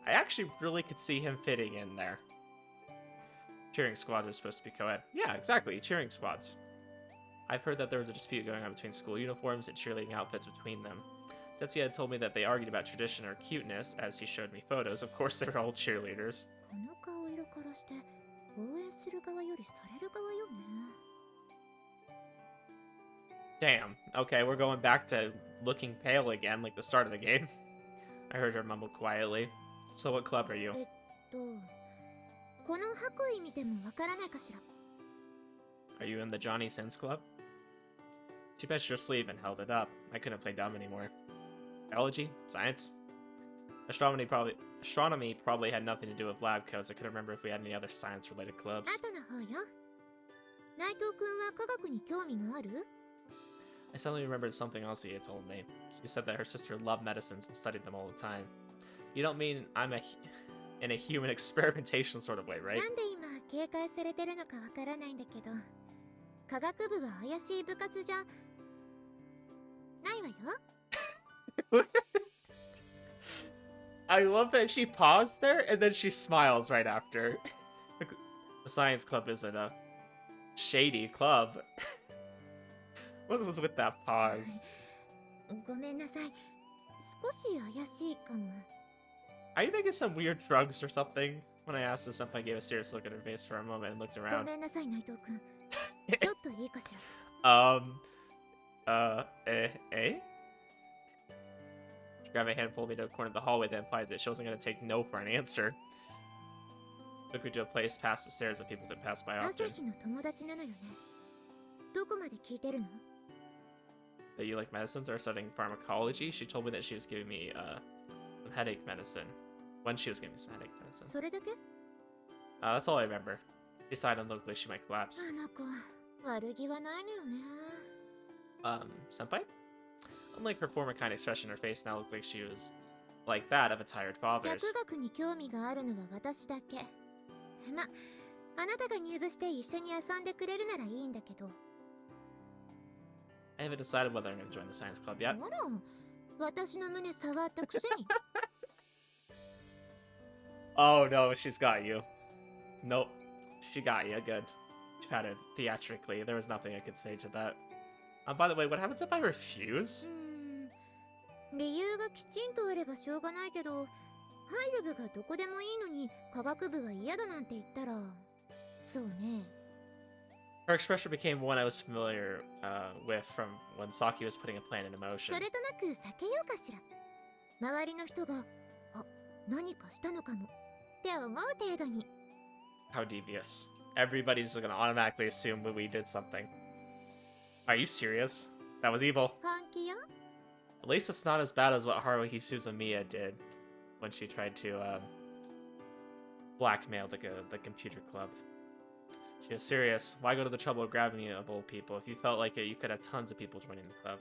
I actually really could see him fitting in there. Cheering squads are supposed to be co-ed. Yeah, exactly, cheering squads. I've heard that there was a dispute going on between school uniforms and cheerleading outfits between them. Tetsuya had told me that they argued about tradition or cuteness, as he showed me photos. Of course, they were all cheerleaders. この顔色からして応援する側よりされる側よね。 Damn. Okay, we're going back to looking pale again, like the start of the game. I heard her mumble quietly. So what club are you? この白衣見てもわからないかしら。 Are you in the Johnny Sins Club? She pinched her sleeve and held it up. I couldn't play dumb anymore. Biology? Science? Astronomy probably had nothing to do with lab coats. I couldn't remember if we had any other science-related clubs. 後の方よ。内藤くんは科学に興味がある？ I suddenly remembered something else he had told me. She said that her sister loved medicines and studied them all the time. You don't mean I'm in a human experimentation sort of way, right? なんで今警戒されてるのかわからないんだけど、科学部は怪しい部活じゃないわよ。I love that she paused there and then she smiles right after. The science club isn't a shady club. What was with that pause? ごめんなさい。少し怪しいかも。 Are you making some weird drugs or something? When I asked, the senpai gave a serious look at her face for a moment and looked ご around. めんなさい、内藤くん。ちょっといいかしら。Eh? She grabbed my hand and pulled me to a corner of the hallway that implied that she wasn't going to take no for an answer. Took me to a place past the stairs that people didn't pass by 朝 often. 日の友達なのよね。どこまで聞いてるの？ That you like medicines or studying pharmacology? She told me that she was giving me some headache medicine. When she was giving me some headache medicine. それだけ？ That's all I remember. She sighed and looked like she might collapse. あの子、悪気はないのよね。Senpai? Unlike her former kind expression, her face now looked like she was like that of a tired father's. 薬学に興味があるのは私だけ。ま、あなたが入部して一緒に遊んでくれるならいいんだけど。 I haven't decided whether I'm going to join the science club あ yet. ら、私の胸触ったくせに。 Oh no, she's got you. Nope. She got you. Good. She had it theatrically. There was nothing I could say to that. By the way, what happens if I refuse? 理由がきちんとあればしょうがないけど、入る部がどこでもいいのに科学部は嫌だなんて言ったら、そうね。 Her expression became one I was familiar with from when Saki was putting a plan into そ motion. れとなく避けようかしら。周りの人が、あ、何かしたのかもって思う程度に。 How devious. Everybody's going to automatically assume that we did something. Are you serious? That was evil. 本気よ。 At least it's not as bad as what Haruhi Suzumiya did when she tried to blackmail the computer club. She was serious. Why go to the trouble of grabbing of old people? If you felt like it, you could have tons of people joining the club.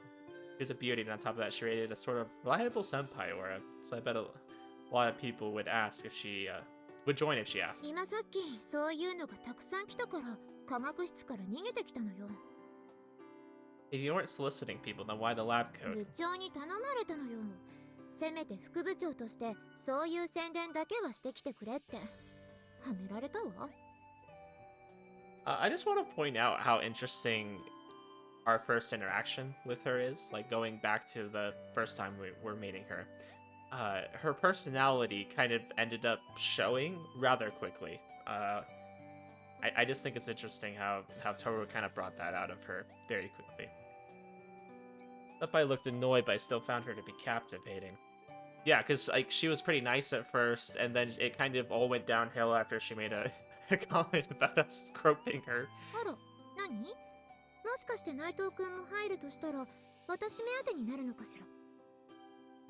She was a beauty, and on top of that, she radiated a sort of reliable senpai aura. So I bet a lot of people would ask if she would join if she asked. 今さっきそういうのがたくさん来たから科学室から逃げてきたのよ。 If you weren't soliciting people, then why the lab coat? 部長に頼まれたのよ。せめて副部長としてそういう宣伝だけはしてきてくれって。はめられたわ。I just want to point out how interesting our first interaction with her is. Like, going back to the first time we were meeting her. Her personality kind of ended up showing rather quickly. I just think it's interesting how Tohru kind of brought that out of her very quickly. Senpai looked annoyed, but I still found her to be captivating. Yeah, because like she was pretty nice at first, and then it kind of all went downhill after she made a comment about us groping her. あら、何？もしかして内藤くんも入るとしたら私目当てになるのかしら。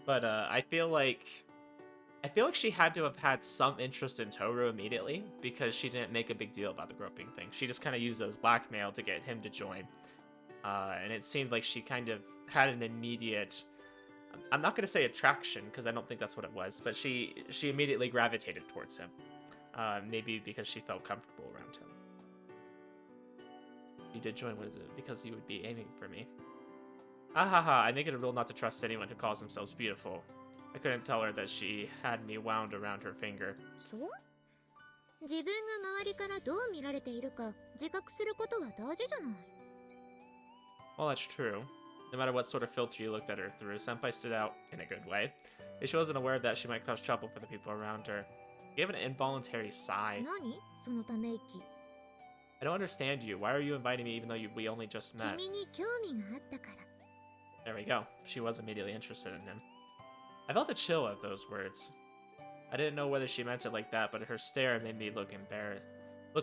But I feel like she had to have had some interest in Tohru immediately, because she didn't make a big deal about the groping thing. She just kind of used it as blackmail to get him to join. And it seemed like she kind of had an immediate, I'm not going to say attraction, because I don't think that's what it was, but she immediately gravitated towards him. Maybe because she felt comfortable around him. You did join, what is it? Because you would be aiming for me. I make it a rule not to trust anyone who calls themselves beautiful. I couldn't tell her that she had me wound around her finger. そう？自分が周りからどう見られているか自覚することは大事じゃない。 Well, that's true. No matter what sort of filter you looked at her through, Senpai stood out in a good way. If she wasn't aware that she might cause trouble for the people around her. She gave an involuntary sigh. 何？そのため息。 I don't understand you. Why are you inviting me even though we only just met? 君に興味があったから。 There we go. She was immediately interested in him. I felt a chill at those words. I didn't know whether she meant it like that, but her stare made me look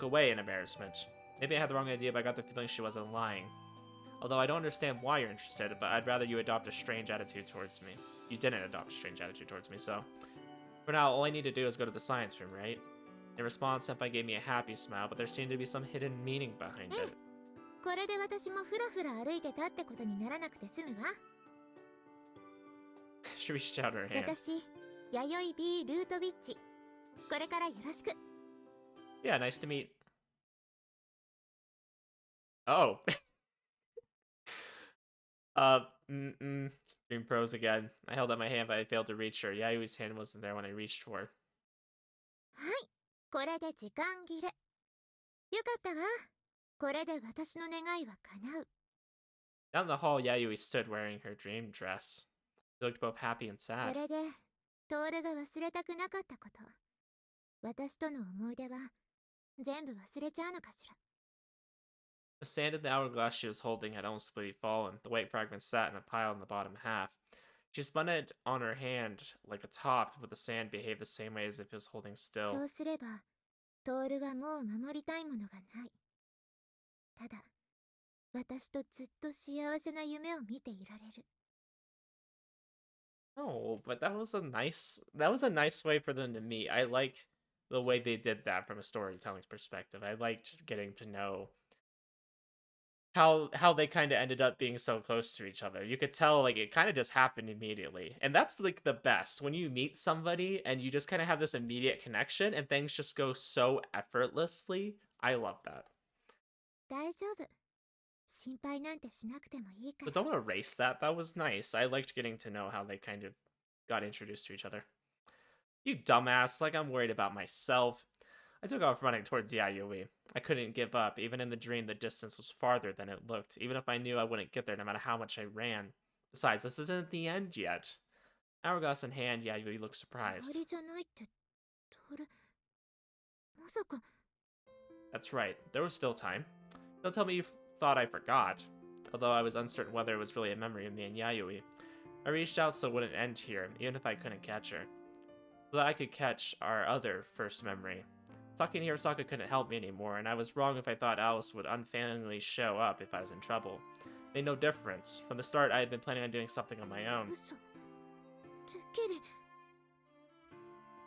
away in embarrassment. Maybe I had the wrong idea, but I got the feeling she wasn't lying. Although I don't understand why you're interested, but I'd rather you adopt a strange attitude towards me. You didn't adopt a strange attitude towards me, so... For now, all I need to do is go to the science room, right? In response, Senpai gave me a happy smile, but there seemed to be some hidden meaning behind it. これで私もフラフラ歩いてたってことにならなくて済むわ。 She reached out her hand. 私、弥生 B ルートビッチ。これからよろしく。 Yeah, nice to meet... Oh. Dream pros again. I held out my hand, but I failed to reach her. Yayoi's hand wasn't there when I reached for her. はい、これで時間切れ。よかったわ。これで私の願いは叶う。 Down the hall, Yayoi stood wearing her dream dress. She looked both happy and こ sad. れで、トールが忘れたくなかったこと。私との思い出は全部忘れちゃうのかしら。 The sand in the hourglass she was holding had almost completely fallen. The white fragments sat in a pile in the bottom half. She spun it on her hand like a top, but the sand behaved the same way as if it was holding そ still. うすれば、トールはもう守りたいものがない。ただ、私とずっと幸せな夢を見ていられる。 No, but that was a nice way for them to meet. I liked the way they did that from a storytelling perspective. I liked getting to know how they kind of ended up being so close to each other. You could tell like it kind of just happened immediately. And that's like the best when you meet somebody and you just kind of have this immediate connection and things just go so effortlessly. I love that. 大丈夫。心配なんてしなくてもいいか But ら。 don't erase that. That was nice. I liked getting to know how they kind of got introduced to each other. You dumbass, like I'm worried about myself. I took off running towards Yayoi. I couldn't give up. Even in the dream, the distance was farther than it looked. Even if I knew I wouldn't get there no matter how much I ran. Besides, this isn't the end yet. Hourglass in hand, Yayoi looked 終 surprised. わりじゃないって、トール。まさか。 That's right. There was still time. Don't tell me you thought I forgot. Although I was uncertain whether it was really a memory of me and Yayoi. I reached out so it wouldn't end here, even if I couldn't catch her. So that I could catch our other first memory. Talking to Hirosaka couldn't help me anymore, and I was wrong if I thought Alice would unfailingly show up if I was in trouble. It made no difference. From the start, I had been planning on doing something on my own. 嘘。てっき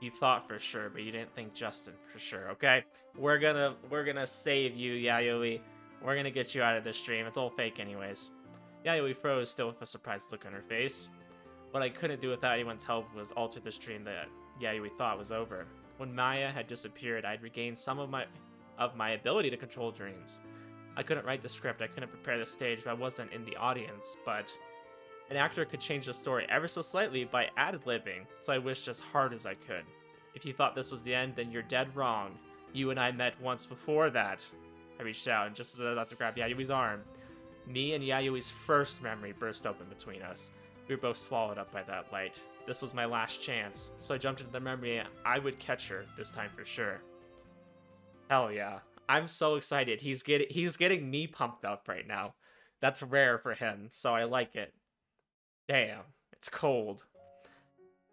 り。You thought for sure, but you didn't think Justin for sure, okay? We're gonna save you, Yayoi. We're gonna get you out of this dream. It's all fake anyways. Yayoi froze, still with a surprised look on her face. What I couldn't do without anyone's help was alter this dream that Yayoi thought was over. When Maya had disappeared, I'd regained some of my ability to control dreams. I couldn't write the script, I couldn't prepare the stage, but I wasn't in the audience, but an actor could change the story ever so slightly by ad-libbing, so I wished as hard as I could. If you thought this was the end, then you're dead wrong. You and I met once before that. I reached out, and just as I was about to grab Yayoi's arm, me and Yayoi's first memory burst open between us. We were both swallowed up by that light. This was my last chance, so I jumped into the memory I would catch her, this time for sure. Hell yeah. I'm so excited. He's getting me pumped up right now. That's rare for him, so I like it. Damn, it's cold.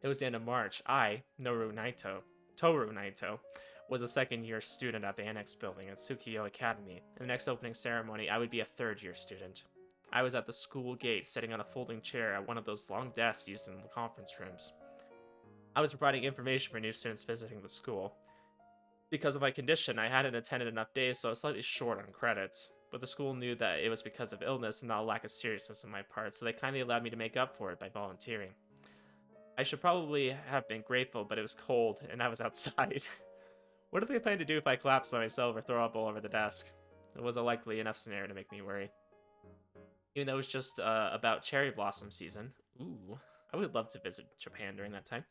It was the end of March. I, Tohru Naito, was a second-year student at the Annex building at Tsukiyo Academy. In the next opening ceremony, I would be a third-year student. I was at the school gate, sitting on a folding chair at one of those long desks used in the conference rooms. I was providing information for new students visiting the school. Because of my condition, I hadn't attended enough days, so I was slightly short on credits. But the school knew that it was because of illness and not a lack of seriousness on my part, so they kindly allowed me to make up for it by volunteering. I should probably have been grateful, but it was cold, and I was outside. What did they plan to do if I collapsed by myself or throw up all over the desk? It was a likely enough scenario to make me worry. Even though it was just about cherry blossom season. Ooh, I would love to visit Japan during that time.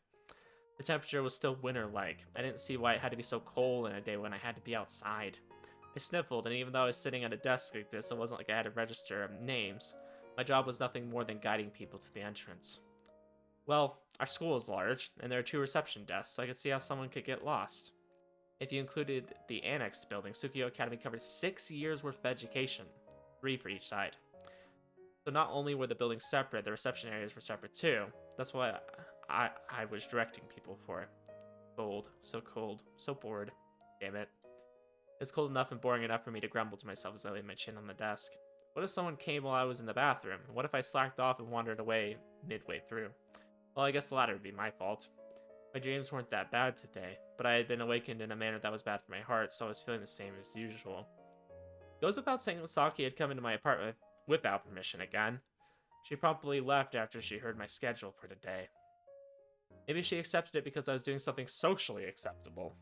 The temperature was still winter-like. I didn't see why it had to be so cold in a day when I had to be outside. I sniffled, and even though I was sitting at a desk like this, it wasn't like I had to register names. My job was nothing more than guiding people to the entrance. Well, our school is large, and there are 2 reception desks, so I could see how someone could get lost. If you included the annexed building, Tsukiyo Academy covered 6 years worth of education, 3 for each side. So not only were the buildings separate, the reception areas were separate too. That's why I was directing people for it. Cold, so bored. Damn it. It's cold enough and boring enough for me to grumble to myself as I laid my chin on the desk. What if someone came while I was in the bathroom? What if I slacked off and wandered away midway through? Well, I guess the latter would be my fault. My dreams weren't that bad today, but I had been awakened in a manner that was bad for my heart, so I was feeling the same as usual. It goes without saying that Saki had come into my apartment without permission again. She promptly left after she heard my schedule for the day. Maybe she accepted it because I was doing something socially acceptable.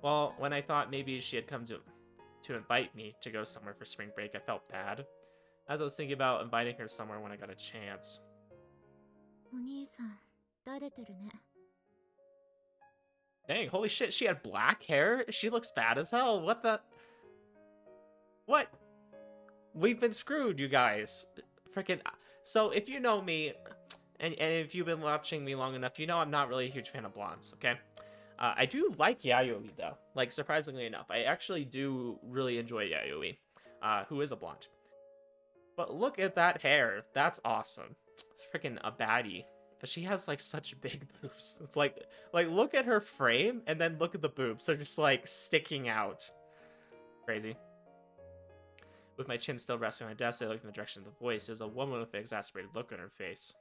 Well, when I thought maybe she had come to invite me to go somewhere for spring break, I felt bad. As I was thinking about inviting her somewhere when I got a chance. Dang, holy shit, she had black hair? She looks bad as hell. What the? What? We've been screwed, you guys. Freaking. So, if you know me, and if you've been watching me long enough, you know I'm not really a huge fan of blondes, okay? I do like Yayoi, though. Like, surprisingly enough. I actually do really enjoy Yayoi, who is a blonde. But look at that hair. That's awesome. Freaking a baddie. But she has, like, such big boobs. It's like, look at her frame, and then look at the boobs. They're just, like, sticking out. Crazy. With my chin still resting on the desk, I looked in the direction of the voice. It was a woman with an exasperated look on her face.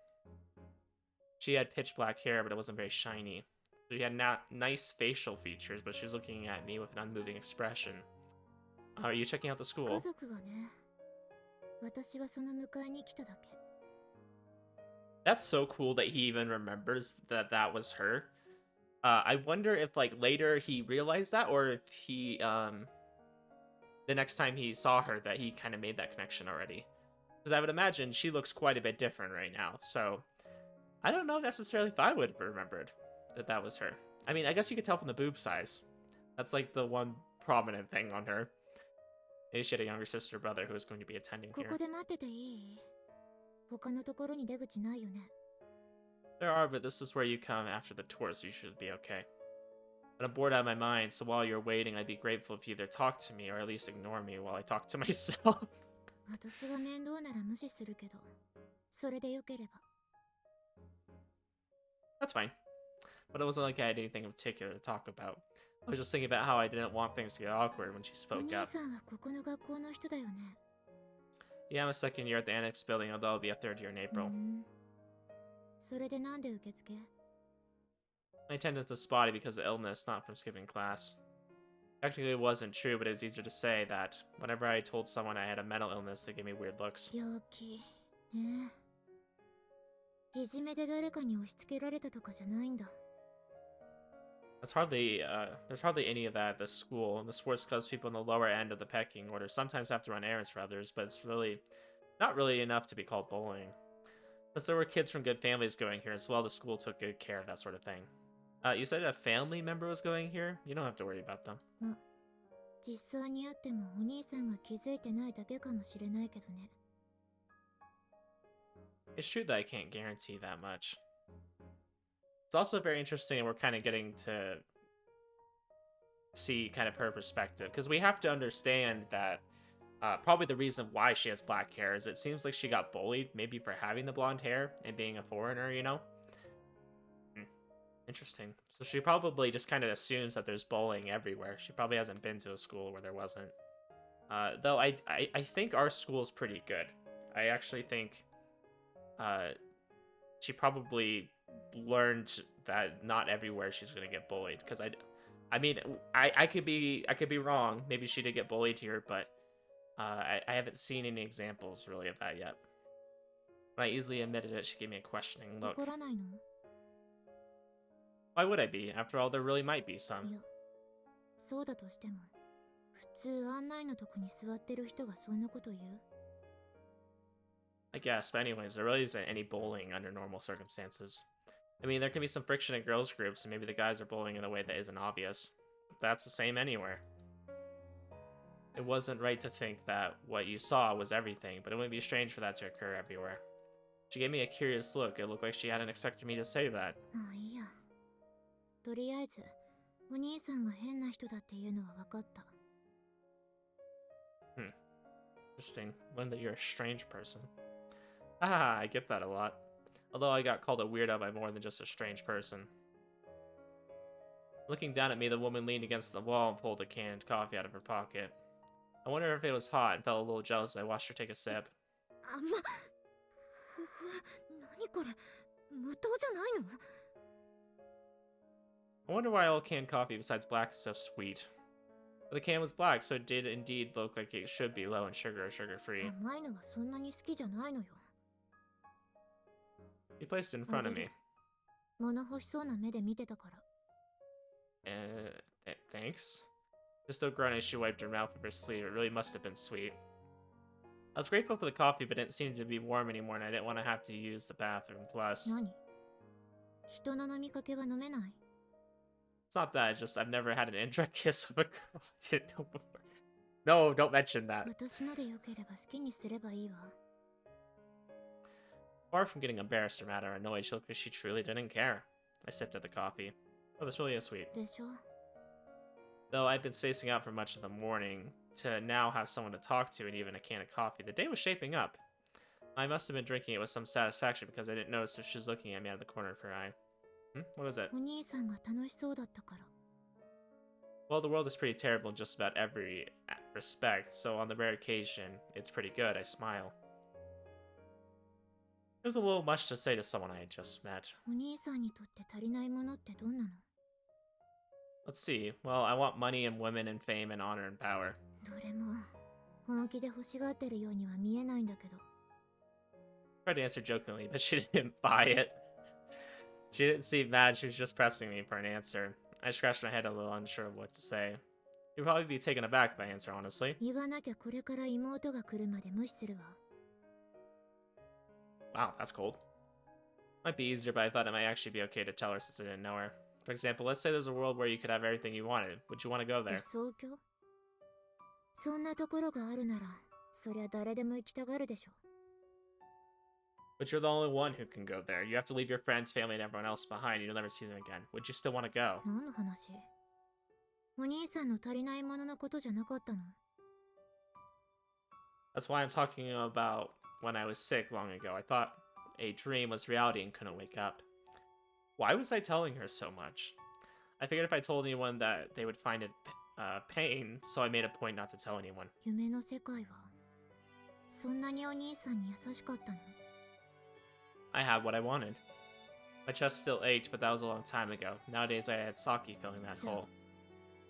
She had pitch black hair, but it wasn't very shiny. She had nice facial features, but she was looking at me with an unmoving expression. Are you checking out the school? That's so cool that he even remembers that that was her. I wonder if, like, later he realized that, or if he, the next time he saw her, that he kind of made that connection already. Because I would imagine she looks quite a bit different right now, so I don't know necessarily if I would have remembered that that was her. I mean, I guess you could tell from the boob size. That's, like, the one prominent thing on her. Maybe she had a younger sister or brother who was going to be attending here. There are, but this is where you come after the tour, so you should be okay. But I'm bored out of my mind, so while you're waiting, I'd be grateful if you either talk to me or at least ignore me while I talk to myself. That's fine. But it wasn't like I had anything in particular to talk about. I was just thinking about how I didn't want things to get awkward when she spoke up. Yeah, I'm a second year at the Annex building, although I'll be a third year in April. My attendance was spotty because of illness, not from skipping class. Technically, it wasn't true, but it was easier to say that whenever I told someone I had a mental illness, they gave me weird looks. 病気ね。いじめで誰かに押し付けられたとかじゃないんだ。There's hardly any of that at the school. The sports clubs people in the lower end of the pecking order sometimes have to run errands for others, but it's really not really enough to be called bullying. Since there were kids from good families going here as well, the school took good care of that sort of thing. You said a family member was going here? You don't have to worry about them. まあ、実際にあってもお兄さんが気づいてないだけかもしれないけどね。It's true that I can't guarantee that much. It's also very interesting, and we're kind of getting to see kind of her perspective, because we have to understand that probably the reason why she has black hair is it seems like she got bullied, maybe for having the blonde hair and being a foreigner, you know? Interesting. So she probably just kind of assumes that there's bullying everywhere. She probably hasn't been to a school where there wasn't. Though I think our school's pretty good. I actually think she probably learned that not everywhere she's gonna get bullied. Because I mean, I could be wrong. Maybe she did get bullied here, but I haven't seen any examples really of that yet. When I easily admitted it, she gave me a questioning look. 怒らないの？ Why would I be? After all, there really might be some. いや、そうだとしても、普通案内のとこに座ってる人がそんなこと言う？ I guess, but anyways, there really isn't any bullying under normal circumstances. I mean, there can be some friction in girls' groups, and maybe the guys are bullying in a way that isn't obvious. But that's the same anywhere. It wasn't right to think that what you saw was everything, but it wouldn't be strange for that to occur everywhere. She gave me a curious look. It looked like she hadn't expected me to say that. まあいいや。とりあえず、お兄さんが変な人だっていうのは分かった。Interesting. Learned that you're a strange person. Ah, I get that a lot. Although I got called a weirdo by more than just a strange person. Looking down at me, the woman leaned against the wall and pulled a canned coffee out of her pocket. I wondered if it was hot and felt a little jealous as I watched her take a sip. あんま、何これ、無糖じゃないの？ I wonder why all canned coffee besides black is so sweet. But the can was black, so it did indeed look like it should be low in sugar or sugar-free. 甘いのはそんなに好きじゃないのよ。 He placed it in front of me. 物欲しそうな目で見てたから。Thanks? Just still grunting, she wiped her mouth with her sleeve. It really must have been sweet. I was grateful for the coffee, but it didn't seem to be warm anymore, and I didn't want to have to use the bathroom. Plus, 何？人の飲みかけは飲めない？ it's not that. It's just I've never had an indirect kiss of a girl I didn't know before. No, don't mention that. 私のでよければ好きにすればいいわ。 Far from getting embarrassed or mad or annoyed, she looked like she truly didn't care. I sipped at the coffee. Oh, this really is sweet. でしょ？ Though I'd been spacing out for much of the morning, to now have someone to talk to and even a can of coffee, the day was shaping up. I must have been drinking it with some satisfaction because I didn't notice if she was looking at me out of the corner of her eye. What is it? お兄さんが楽しそうだったから。 Well, the world is pretty terrible in just about every respect, so on the rare occasion, it's pretty good. I smile. It was a little much to say to someone I had just met. お兄さんにとって足りないものってどんなの？ Let's see. Well, I want money and women and fame and honor and power. どれも本気で欲しがってるようには見えないんだけど。 I tried to answer jokingly, but she didn't buy it. She didn't seem mad, she was just pressing me for an answer. I scratched my head a little unsure of what to say. You'd probably be taken aback if I answer honestly. 言わなきゃこれから妹が来るまで無視するわ。 Wow, that's cold. Might be easier, but I thought it might actually be okay to tell her since I didn't know her. For example, let's say there's a world where you could have everything you wanted. Would you want to go there? 理想郷？そんなところがあるなら、そりゃ誰でも行きたがるでしょ。 But you're the only one who can go there. You have to leave your friends, family, and everyone else behind. You'll never see them again. Would you still want to go? 何の話？お兄さんの足りないもののことじゃなかったの？ That's why I'm talking about when I was sick long ago. I thought a dream was reality and couldn't wake up. Why was I telling her so much? I figured if I told anyone that they would find it pain, so I made a point not to tell anyone. 夢の世界はそんなにお兄さんに優しかったの？ I had what I wanted. My chest still ached, but that was a long time ago. Nowadays, I had sake filling that hole.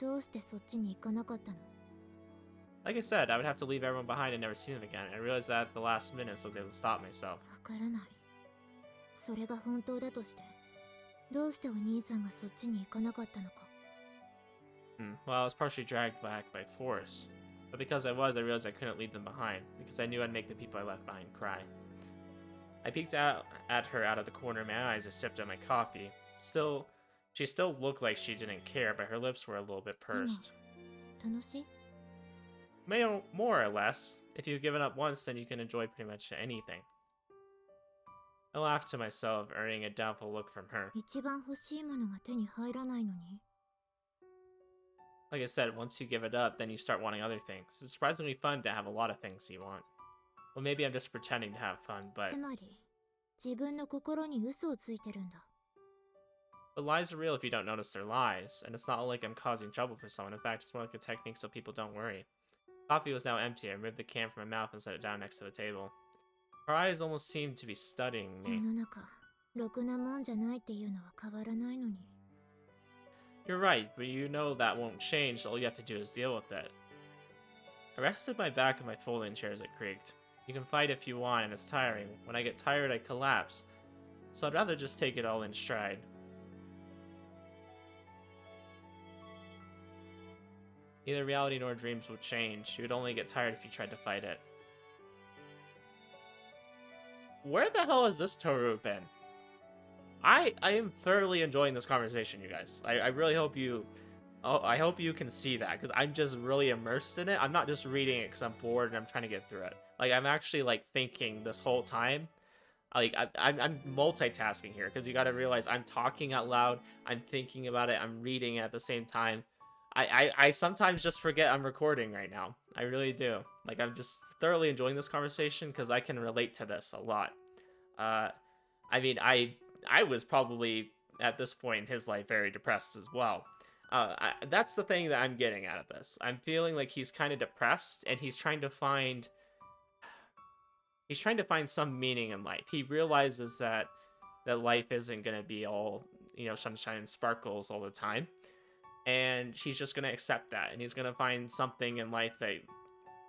どうしてそっちに行かなかったの？ Like I said, I would have to leave everyone behind and never see them again. I realized that at the last minute, so I was able to stop myself. わからない。それが本当だとして、どうしてお兄さんがそっちに行かなかったのか。Well, I was partially dragged back by force. But because I realized I couldn't leave them behind, because I knew I'd make the people I left behind cry. I peeked out at her out of the corner of my eyes as I sipped on my coffee. She still looked like she didn't care, but her lips were a little bit pursed. 楽しい？ More or less. If you've given up once, then you can enjoy pretty much anything. I laughed to myself, earning a doubtful look from her. 一番欲しいものが手に入らないのに。 Like I said, once you give it up, then you start wanting other things. It's surprisingly fun to have a lot of things you want. Well, maybe I'm just pretending to have fun, but... つまり、自分の心に嘘をついてるんだ。 But lies are real if you don't notice they're lies, and it's not like I'm causing trouble for someone. In fact, it's more like a technique so people don't worry. Coffee was now empty. I removed the can from my mouth and set it down next to the table. Her eyes almost seemed to be studying 世 me. の中、ろくなもんじゃないっていうのは変わらないのに。 You're right, but you know that won't change. All you have to do is deal with it. I rested my back on my folding chair as it creaked. You can fight if you want, and it's tiring. When I get tired, I collapse. So I'd rather just take it all in stride. Neither reality nor dreams will change. You would only get tired if you tried to fight it. Where the hell has this Tohru been? I am thoroughly enjoying this conversation, you guys. I really hope you... Oh, I hope you can see that, because I'm just really immersed in it. I'm not just reading it because I'm bored and I'm trying to get through it. Like, I'm actually, like, thinking this whole time. Like, I'm multitasking here, because you gotta realize I'm talking out loud, I'm thinking about it, I'm reading at the same time. I sometimes just forget I'm recording right now. I really do. Like, I'm just thoroughly enjoying this conversation, because I can relate to this a lot. I mean, I was probably, at this point in his life, very depressed as well. That's the thing that I'm getting out of this. I'm feeling like he's kind of depressed, and he's trying to find some meaning in life. He realizes that life isn't gonna be all, you know, sunshine and sparkles all the time, and he's just gonna accept that, and he's gonna find something in life that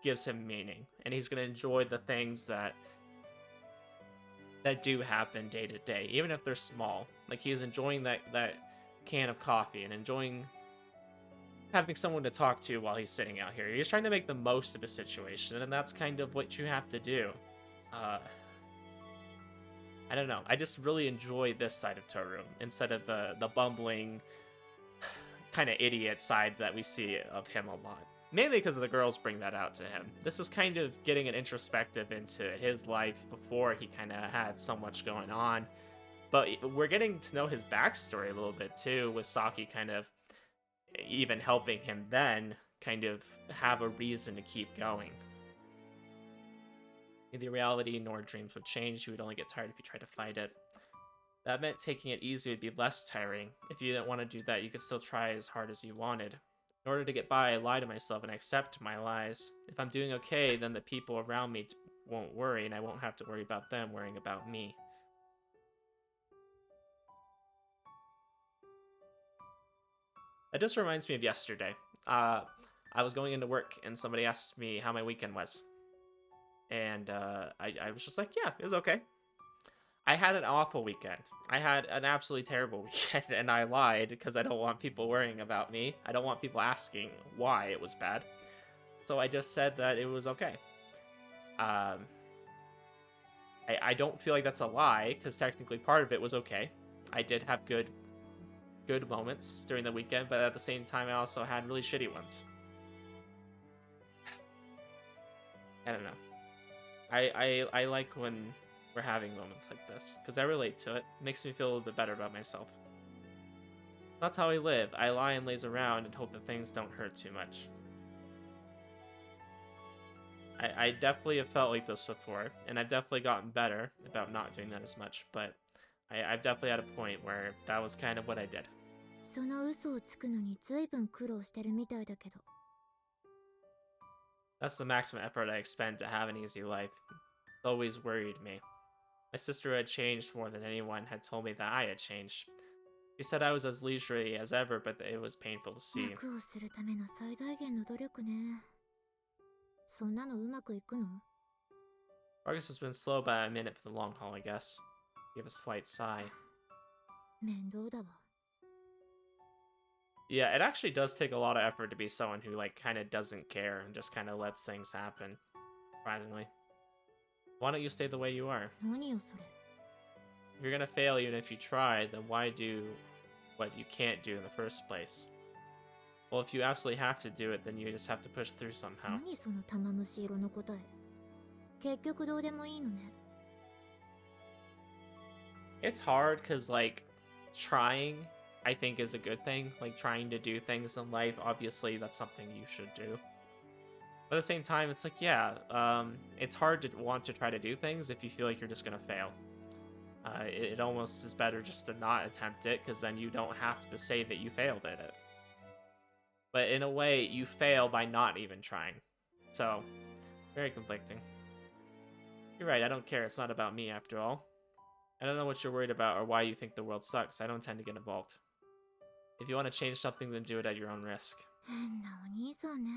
gives him meaning, and he's gonna enjoy the things that do happen day to day, even if they're small. Like, he's enjoying that can of coffee and enjoying having someone to talk to while he's sitting out here. He's trying to make the most of a situation, and that's kind of what you have to do. I don't know. I just really enjoy this side of Tohru instead of the bumbling kind of idiot side that we see of him a lot. Mainly because the girls bring that out to him. This is kind of getting an introspective into his life before he kind of had so much going on. But we're getting to know his backstory a little bit too, with Saki kind of even helping him then kind of have a reason to keep going. Neither reality nor dreams would change. You would only get tired if you tried to fight it. That meant taking it easy would be less tiring. If you didn't want to do that, you could still try as hard as you wanted. In order to get by, I lie to myself and accept my lies. If I'm doing okay, then the people around me won't worry, and I won't have to worry about them worrying about me. That just reminds me of yesterday. I was going into work, and somebody asked me how my weekend was. And I was just like, yeah, it was okay. I had an awful weekend. I had an absolutely terrible weekend, and I lied because I don't want people worrying about me. I don't want people asking why it was bad. So I just said that it was okay. I don't feel like that's a lie, because technically part of it was okay. I did have good moments during the weekend, but at the same time I also had really shitty ones. I don't know. I like when we're having moments like this, because I relate to it. It makes me feel a little bit better about myself. That's how I live. I lie and laze around and hope that things don't hurt too much. I definitely have felt like this before, and I've definitely gotten better about not doing that as much, but I've definitely had a point where that was kind of what I did. その嘘をつくのに随分苦労してるみたいだけど。 That's the maximum effort I expend to have an easy life. It's always worried me. My sister had changed more than anyone had told me that I had changed. She said I was as leisurely as ever, but it was painful to see. 楽をするための最大限の努力ね。そんなのうまくいくの？ Progress has been slow by a minute for the long haul, I guess. Give a slight sigh. 面倒だわ。Yeah, it actually does take a lot of effort to be someone who, like, kind of doesn't care and just kind of lets things happen. Surprisingly. Why don't you stay the way you are? 何よそれ。 If you're gonna fail even if you try, then why do what you can't do in the first place? Well, if you absolutely have to do it, then you just have to push through somehow. 何その玉虫色の答え。結局どうでもいいのね。It's hard because, like, trying, I think, is a good thing. Like, trying to do things in life, obviously, that's something you should do. But at the same time, it's like, yeah, it's hard to want to try to do things if you feel like you're just gonna fail. It almost is better just to not attempt it, because then you don't have to say that you failed at it. But in a way, you fail by not even trying. So, very conflicting. You're right, I don't care. It's not about me, after all. I don't know what you're worried about or why you think the world sucks. I don't tend to get involved. If you want to change something, then do it at your own risk. 変なお兄さんね。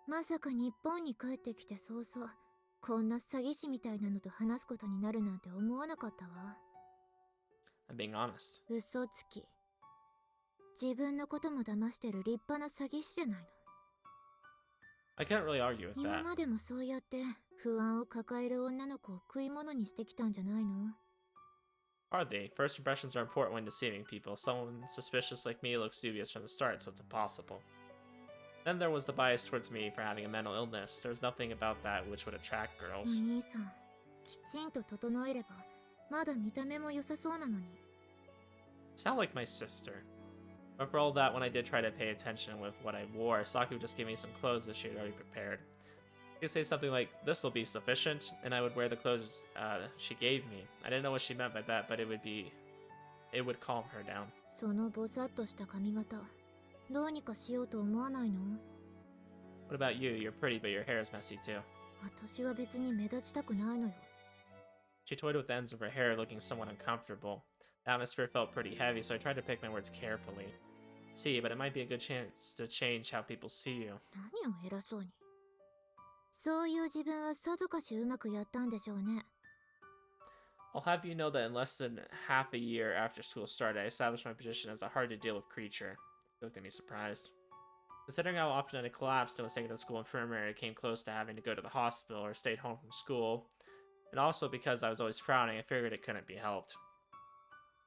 まさか日本に帰ってきて早々、こんな詐欺師みたいなのと話すことになるなんて思わなかったわ。I'm being honest. 嘘つき。自分のことも騙してる立派な詐欺師じゃないの。I can't really argue with 今 that. までもそうやって不安を抱える女の子を食い物にしてきたんじゃないの？ Are they? First impressions are important when deceiving people. Someone suspicious like me looks dubious from the start, so it's impossible. Then there was the bias towards me for having a mental illness. There was nothing about that which would attract お girls. 兄さん、きちんと整えれば、まだ見た目も良さそうなのに。Sound like my sister. But for all that, when I did try to pay attention with what I wore, Saki would just give me some clothes that she had already prepared. She could say something like, "This'll be sufficient," and I would wear the clothes she gave me. I didn't know what she meant by that, but it would calm her down. そのぼさっとした髪型、どうにかしようと思わないの？ What about you? You're pretty, but your hair is messy too. 私は別に目立ちたくないのよ。 She toyed with the ends of her hair, looking somewhat uncomfortable. The atmosphere felt pretty heavy, so I tried to pick my words carefully. See, but it might be a good chance to change how people see you. 何を偉そうに。そういう自分はさぞかしうまくやったんでしょうね。I'll have you know that in less than half a year after school started, I established my position as a hard-to-deal-with creature. She looked at me surprised. Considering how often I had collapsed and was taken to the school infirmary, I came close to having to go to the hospital or stayed home from school. And also because I was always frowning, I figured it couldn't be helped.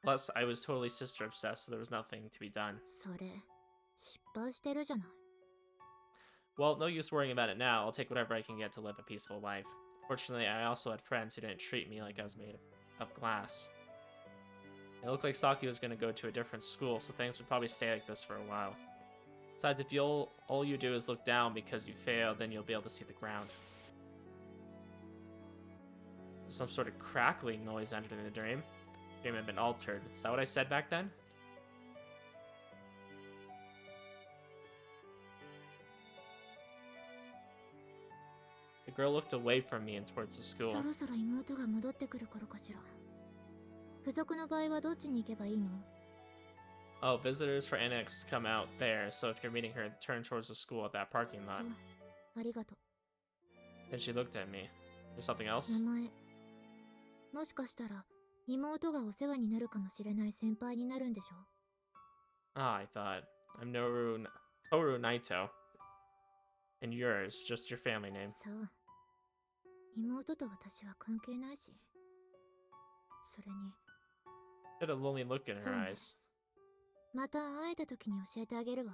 Plus, I was totally sister-obsessed, so there was nothing to be done. それ、失敗してるじゃない。Well, no use worrying about it now. I'll take whatever I can get to live a peaceful life. Fortunately, I also had friends who didn't treat me like I was made of glass. It looked like Saki was going to go to a different school, so things would probably stay like this for a while. Besides, if all you do is look down because you failed, then you'll be able to see the ground. Some sort of crackling noise entered the dream. The dream had been altered. Is that what I said back then? The girl looked away from me and towards the そ school. ろそろ妹が戻ってくる頃かしら。付属の場合はどっちに行けばいいの？ Oh, visitors for Annex come out there, so if you're meeting her, turn towards the school at that parking そ lot. う、ありがと Then she looked at me. There's something う。 else? 名前。もしかしたら、妹がお世話になるかもしれない先輩になるんでしょ？ Ah, I thought. I'm Tohru Naito. And yours, just your family name. さあ、妹と私は関係ないし。それに、 She had a lonely look in her Son. eyes. また会えた時に教えてあげるわ。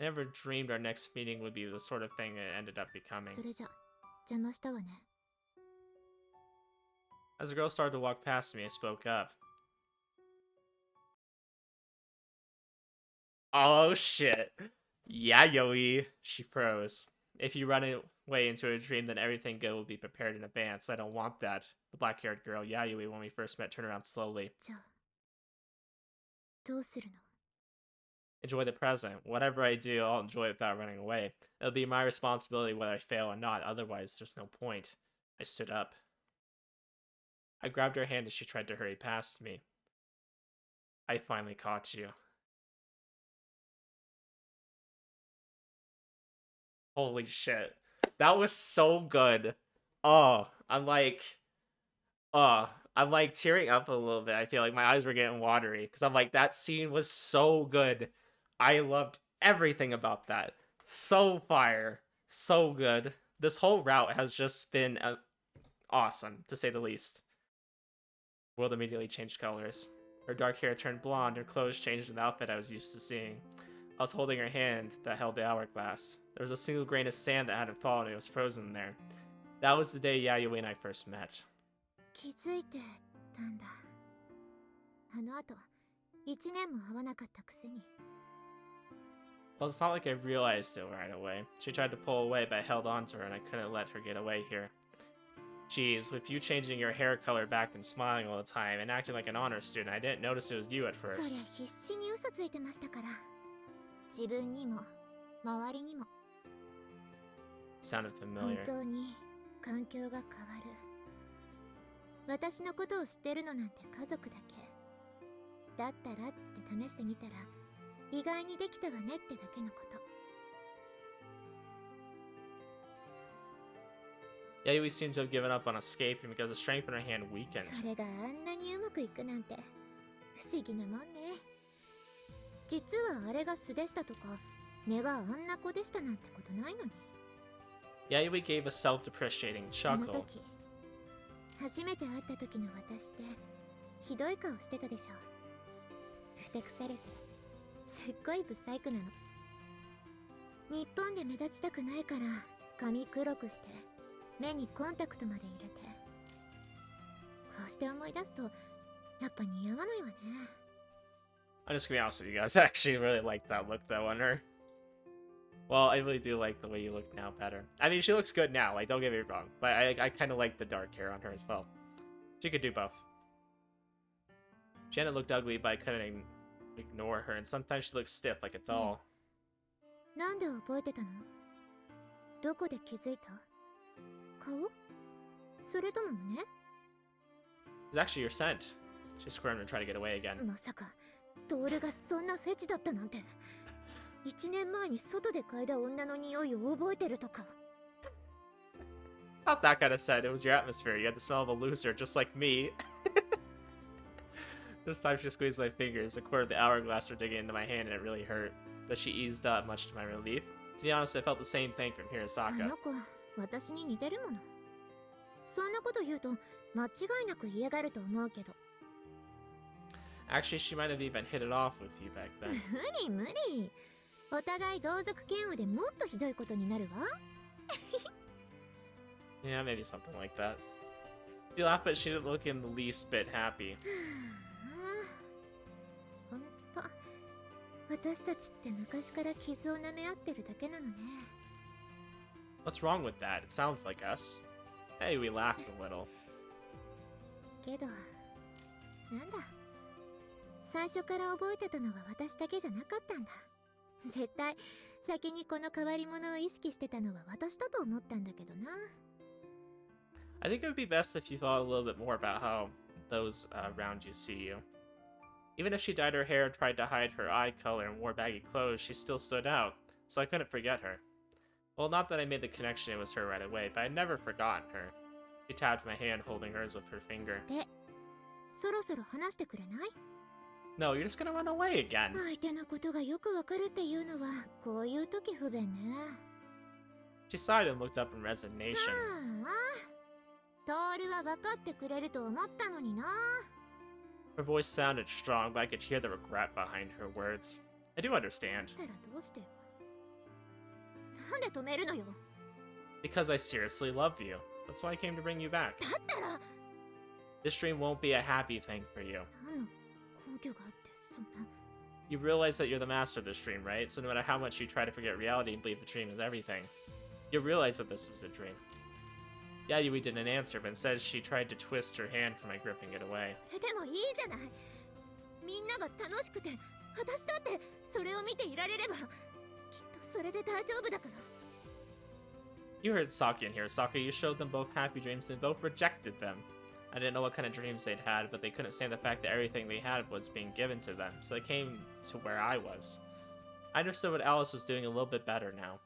I never dreamed our next meeting would be the sort of thing it ended up becoming. それじゃ、邪魔したわね。 As the girl started to walk past me, I spoke up. Oh shit. Yayoi. She froze. If you run away into a dream, then everything good will be prepared in advance. I don't want that. The black-haired girl, Yayoi, when we first met, turned around slowly. じゃあ、どうするの？ Enjoy the present. Whatever I do, I'll enjoy it without running away. It'll be my responsibility whether I fail or not, otherwise there's no point. I stood up. I grabbed her hand as she tried to hurry past me. I finally caught you. Holy shit. That was so good. Oh, I'm like tearing up a little bit. I feel like my eyes were getting watery because I'm like, that scene was so good. I loved everything about that. So fire. So good. This whole route has just been awesome, to say the least. The world immediately changed colors. Her dark hair turned blonde, her clothes changed in the outfit I was used to seeing. I was holding her hand that held the hourglass. There was a single grain of sand that hadn't fallen, it was frozen there. That was the day Yayoi and I first met. 気づいてたんだ。あの後、1年も会わなかったくせに。 Well, it's not like I realized it right away. She tried to pull away, but I held on to her and I couldn't let her get away here. Geez, with you changing your hair color back and smiling all the time and acting like an honor student, I didn't notice it was you at そりゃ first. 必死に嘘ついてましたから。自分にも周りにも。 Sounded 本 familiar. 当に環境が変わる。私のことを知ってるのなんて家族だけ。だったらって試してみたら、意外にできたわねってだけのこと。 Yayoi seemed to have given up on escaping because the strength in her hand weakened. それがあんなにうまくいくなんて不思議なもんね。実はあれが素でしたとか、根はあんな子でしたなんてことないのに。 Yayoi gave a self-depreciating あの chuckle. 時、初めて会った時の私ってひどい顔してたでしょ。ふてくされてすっごいブサイクなの。日本で目立ちたくないから髪黒くして目にコンタクトまで入れて。こうして思い出すとやっぱ似合わないわね。 I'm just gonna be honest with you guys, I actually really like that look though on her. Well, I really do like the way you look now better. I mean, she looks good now, like, don't get me wrong. But I kind of like the dark hair on her as well. She could do both. Janet looked ugly, but I couldn't ignore her, and sometimes she looked stiff like a doll. なんで覚えてたの？どこで気づいた？顔？それとも胸？ It's actually your scent. She squirmed and tried to get away again. まさかトールがそんなフェチだったなんて。1年前に外で嗅いだ女の匂いを覚えてるとか。 Not that kind of scent, it was your atmosphere. You had the smell of a loser, just like me. This time she squeezed my fingers. A quarter of the hourglass were digging into my hand and it really hurt. But she eased up, much to my relief. To be honest, I felt the same thing from あ Hirosaka. の子、私に似てるもの。そんなこと言うと間違いなく嫌がると思うけど。 Actually, she might have even hit it off with you back then. 無理。お互い同族嫌悪でもっとひどいことになるわ。 Yeah, maybe something like that. She laughed, but she didn't look in the least bit happy. ほんと、私たちって昔から傷を舐め合ってるだけなのね。 What's wrong with that? It sounds like us. Hey, we laughed a little. けど、なんだ。最初から覚えてたのは私だけじゃなかったんだ。絶対、先にこの変わり者を意識してたのは私だと思ったんだけどな。 I think it would be best if you thought a little bit more about how those around you see you. Even if she dyed her hair, tried to hide her eye color, and wore baggy clothes, she still stood out, so I couldn't forget her. Well, not that I made the connection it was her right away, but I'd never forgotten her. She tapped my hand, holding hers with her finger. で、そろそろ話してくれない？ No, you're just gonna run away again. 相手のことがよくわかるっていうのはこういう時不便ね。 She sighed and looked up in resignation. ああ、トールは分かってくれると思ったのにな。 Her voice sounded strong, but I could hear the regret behind her words. I do understand. だったらどうしてよ。なんで止めるのよ。 Because I seriously love you. That's why I came to bring you back. だったら This dream won't be a happy thing for you. 何の根拠があってそんな。 You realize that you're the master of this dream, right? So no matter how much you try to forget reality and believe the dream is everything, you realize that this is a dream. Yayoi didn't answer, but instead she tried to twist her hand from my gripping it away. それでもいいじゃない。みんなが楽しくて、私だってそれを見ていられれば、きっとそれで大丈夫だから。 You heard Saki and Hirosaka, you showed them both happy dreams and both rejected them. I didn't know what kind of dreams they'd had, but they couldn't stand the fact that everything they had was being given to them, so they came to where I was. I understood what Alice was doing a little bit better now.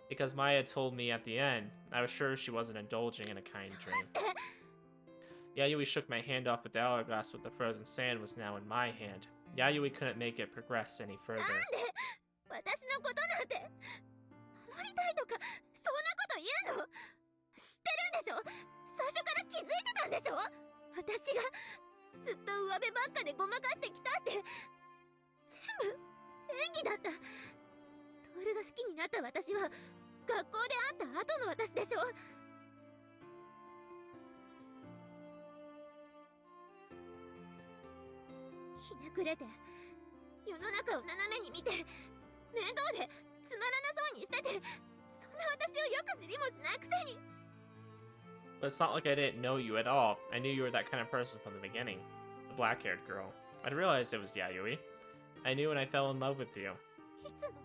Because Maya told me at the end, I was sure she wasn't indulging in a kind dream. Yayoi shook my hand off, but the hourglass with the frozen sand was now in my hand. Yayoi couldn't make it progress any further. 私のことなんて守りたいとかそんなこと言うの？知ってるんでしょ？最初から気づいてたんでしょ？私がずっと上辺ばっかでごまかしてきたって全部演技だった。トールが好きになった私は学校で会った後の私でしょ？ひねくれて世の中を斜めに見て面倒でつまらなそうにしてて、そんな私をよく知りもしないくせに。 But it's not like I didn't know you at all. I knew you were that kind of person from the beginning. The black-haired girl. I'd realized it was Yayoi. I knew when I fell in love with you. いつも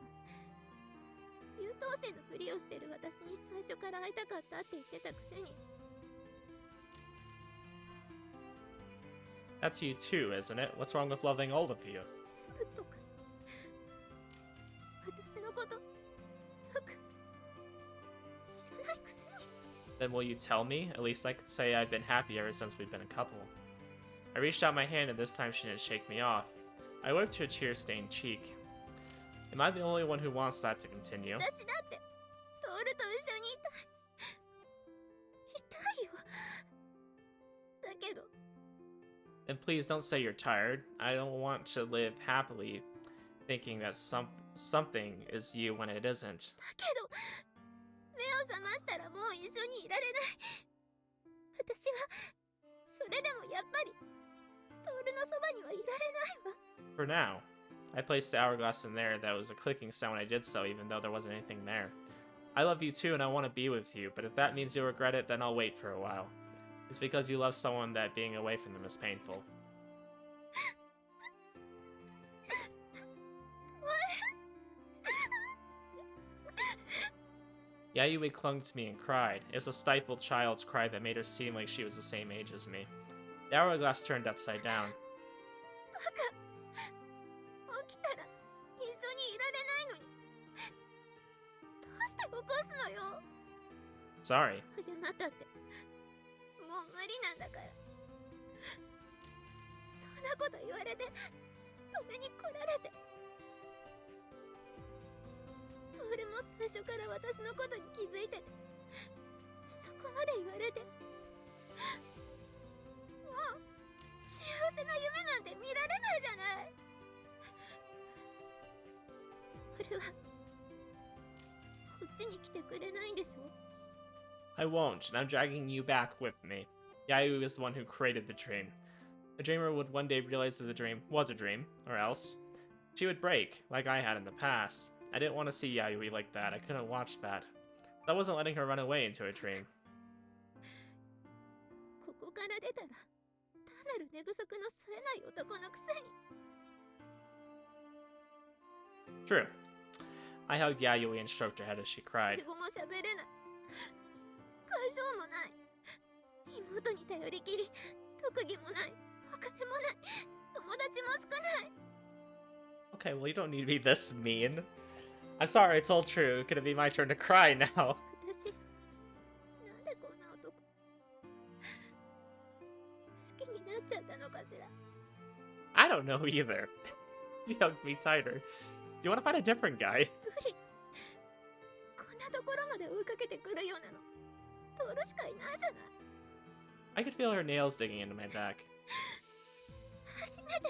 優等生のふりをしてる私に最初から会いたかったって言ってたくせに。 That's you too, isn't it? What's wrong with loving all of you? 全部とか私のことよく知らないくせに。 Then will you tell me? At least I could say I've been happy ever since we've been a couple. I reached out my hand and this time she didn't shake me off. I wiped her tear-stained cheek. Am I the only one who wants that to continue? 私だってトールと一緒にいたい。いたいよ。だけど And please don't say you're tired. I don't want to live happily thinking that something is you when it isn't. だけど目を覚ましたらもう一緒にいられない。私はそれでもやっぱりトールのそばにはいられないわ。 For now. I placed the hourglass in there. That was a clicking sound when I did so, even though there wasn't anything there. I love you too and I want to be with you, but if that means you'll regret it, then I'll wait for a while. It's because you love someone that being away from them is painful. Yayoi clung to me and cried. It was a stifled child's cry that made her seem like she was the same age as me. The hourglass turned upside down. 起きたら一緒にいられないのにどうして起こすのよ。 Sorry. 謝ったってもう無理なんだから。そんなこと言われて止めに来られて。トールも最初から私のことに気づいててそこまで言われてもう幸せな夢なんて見られないじゃない。トールはこっちに来てくれないんでしょ。 I won't, and I'm dragging you back with me. Yayoi is the one who created the dream. The dreamer would one day realize that the dream was a dream, or else she would break, like I had in the past. I didn't want to see Yayoi like that. I couldn't watch that. I wasn't letting her run away into a dream. ここから出たら単なる寝不足の冴えない男のくせに。 True. I hugged Yayoi and stroked her head as she cried. 英語も喋れない。会場もない。妹に頼りきり、特技もない。お金もない。友達も少ない。 Okay, well you don't need to be this mean. I'm sorry, it's all true. Could it be my turn to cry now? 私、なんでこんな男好きになっちゃったのかしら。 I don't know either. You hugged me tighter. Do you want to find a different guy? 無理。こんなところまで追いかけてくるようなの。トールしかいないじゃない。 I could feel her nails digging into my back. 初めて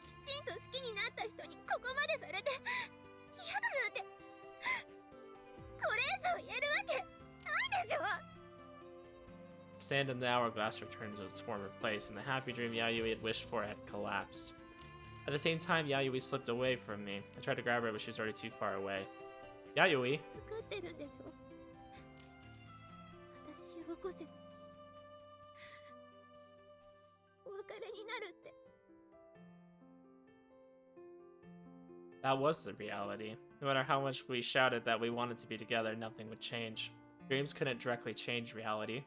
きちんと好きになった人にここまでされて嫌だなんてこれ以上言えるわけないでしょ。 Sand in the hourglass returned to its former place, and the happy dream Yayoi had wished for had collapsed. At the same time, Yayoi slipped away from me. I tried to grab her, but she was already too far away. Yayoi! 分かってるんでしょ。私を起こせばお別れになるって。 That was the reality. No matter how much we shouted that we wanted to be together, nothing would change. Dreams couldn't directly change reality.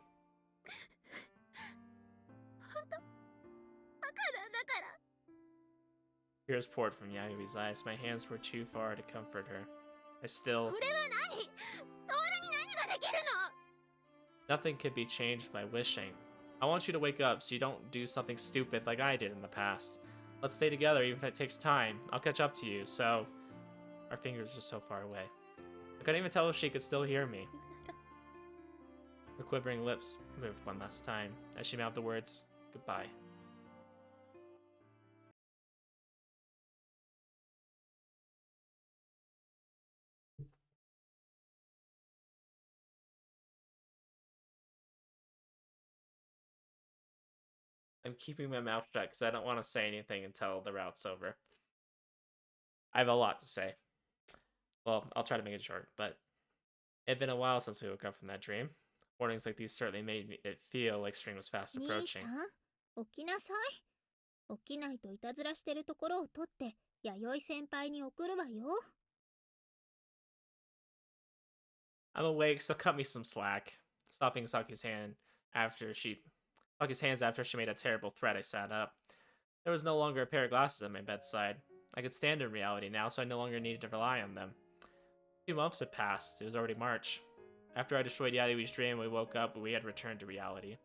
Tears poured from Yayui's eyes. My hands were too far to comfort her. I still... これは何？トールに何ができるの？ Nothing could be changed by wishing. I want you to wake up so you don't do something stupid like I did in the past. Let's stay together even if it takes time. I'll catch up to you, so... Our fingers were so far away. I couldn't even tell if she could still hear me. Her quivering lips moved one last time as she mouthed the words, goodbye. I'm keeping my mouth shut because I don't want to say anything until the route's over. I have a lot to say. Well, I'll try to make it short, but it had been a while since we woke up from that dream. Warnings like these certainly made it feel like spring was fast 兄 approaching. さん、起きなさい。起きないといたずらしてるところを取って弥生先輩に送るわよ。 I'm awake, so cut me some slack. Stopping Saki's hands after she made a terrible threat, I sat up. There was no longer a pair of glasses at my bedside. I could stand in reality now, so I no longer needed to rely on them. 2 months had passed. It was already March. After I destroyed Yayui's dream, we woke up and we had returned to reality.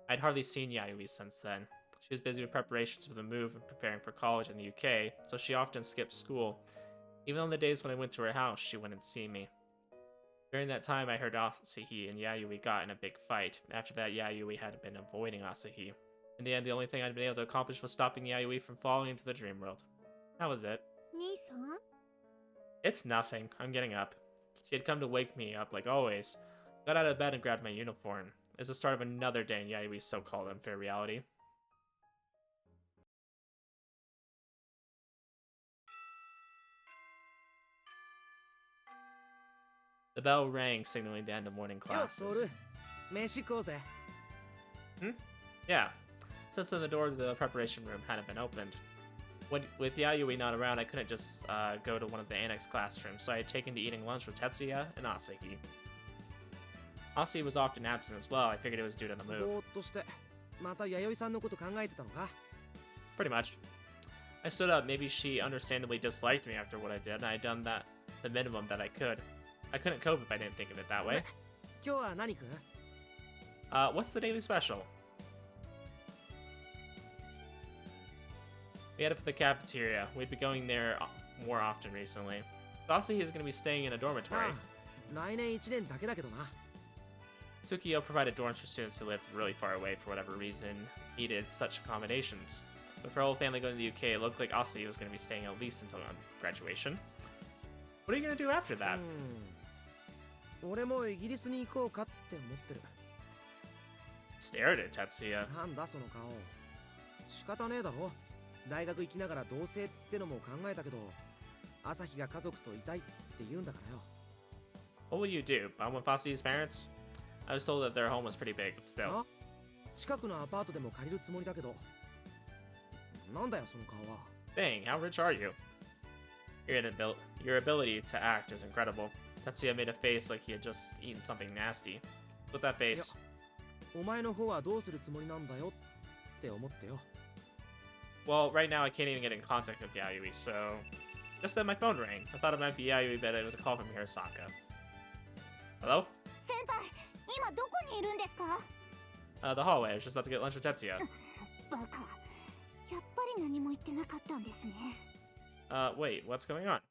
I'd hardly seen Yayoi since then. She was busy with preparations for the move and preparing for college in the UK, so she often skipped school. Even on the days when I went to her house, she wouldn't see me. During that time, I heard Asahi and Yayoi got in a big fight. After that, Yayoi had been avoiding Asahi. In the end, the only thing I'd been able to accomplish was stopping Yayoi from falling into the dream world. That was it. 兄さん、 It's nothing. I'm getting up. She had come to wake me up, like always. Got out of bed and grabbed my uniform. It's the start of another day in Yayui's so-called unfair reality. The bell rang, signaling the end of morning classes. Yeah. Since then, the door to the preparation room hadn't been opened. With Yayoi not around, I couldn't just go to one of the annex classrooms, so I had taken to eating lunch with Tetsuya and Asahi. Asahi was often absent as well. I figured it was due to the move. Pretty much. I stood up. Maybe she understandably disliked me after what I did, and I had done the minimum that I could. I couldn't cope if I didn't think of it that way. What's the daily special? We had it for the cafeteria. We'd be going there more often recently. Asahi is going to be staying in a dormitory. Tsukiyo provided dorms for students who lived really far away for whatever reason, needed such accommodations. But for her whole family going to the UK, it looked like Asahi was going to be staying at least until graduation. What are you going to do after that? Stared at Tetsuya. 大学行きながら同棲ってのも考えたけど、朝日が家族といたいって言うんだからよ。What will you do? Bond with Asah's parents? I was told that their home was pretty big, but still. 近くのアパートでも借りるつもりだけど。なんだよその顔は。Dang, how rich are you? Your ability to act is incredible. Tetsuya made a face like he had just eaten something nasty. With that face. お前の方はどうするつもりなんだよって思ってよ。Well, right now I can't even get in contact with Yayoi, so... Just then my phone rang. I thought it might be Yayoi, but it was a call from Hirasaka. Hello? 先輩、今どこにいるんですか？ The hallway. I was just about to get lunch with Tetsuya. バカ。やっぱり何も言ってなかったんですね。Wait, what's going on?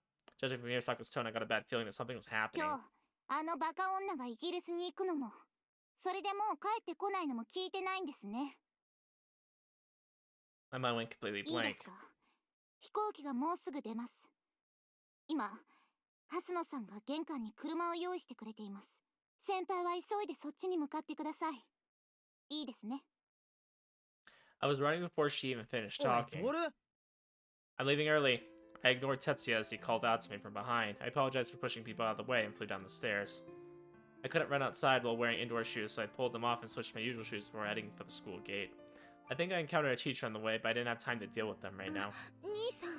Judging from Hirasaka's tone, I got a bad feeling that something was happening. 今日、あのバカ女がイギリスに行くのも、それでもう帰ってこないのも聞いてないんですね。 My mind went completely いいで blank. すか？飛行機がもうすぐ出ます。今、蓮野さんが玄関に車を用意してくれています。先輩は急いでそっちに向かってください。いいですね。I was running before she even finished talking. I'm leaving early. I ignored Tetsuya as he called out to me from behind. I apologized for pushing people out of the way and flew down the stairs. I couldn't run outside while wearing indoor shoes, so I pulled them off and switched my usual shoes before heading for the school gate. I think I encountered a teacher on the way, but I didn't have time to deal with them right now. 兄さん。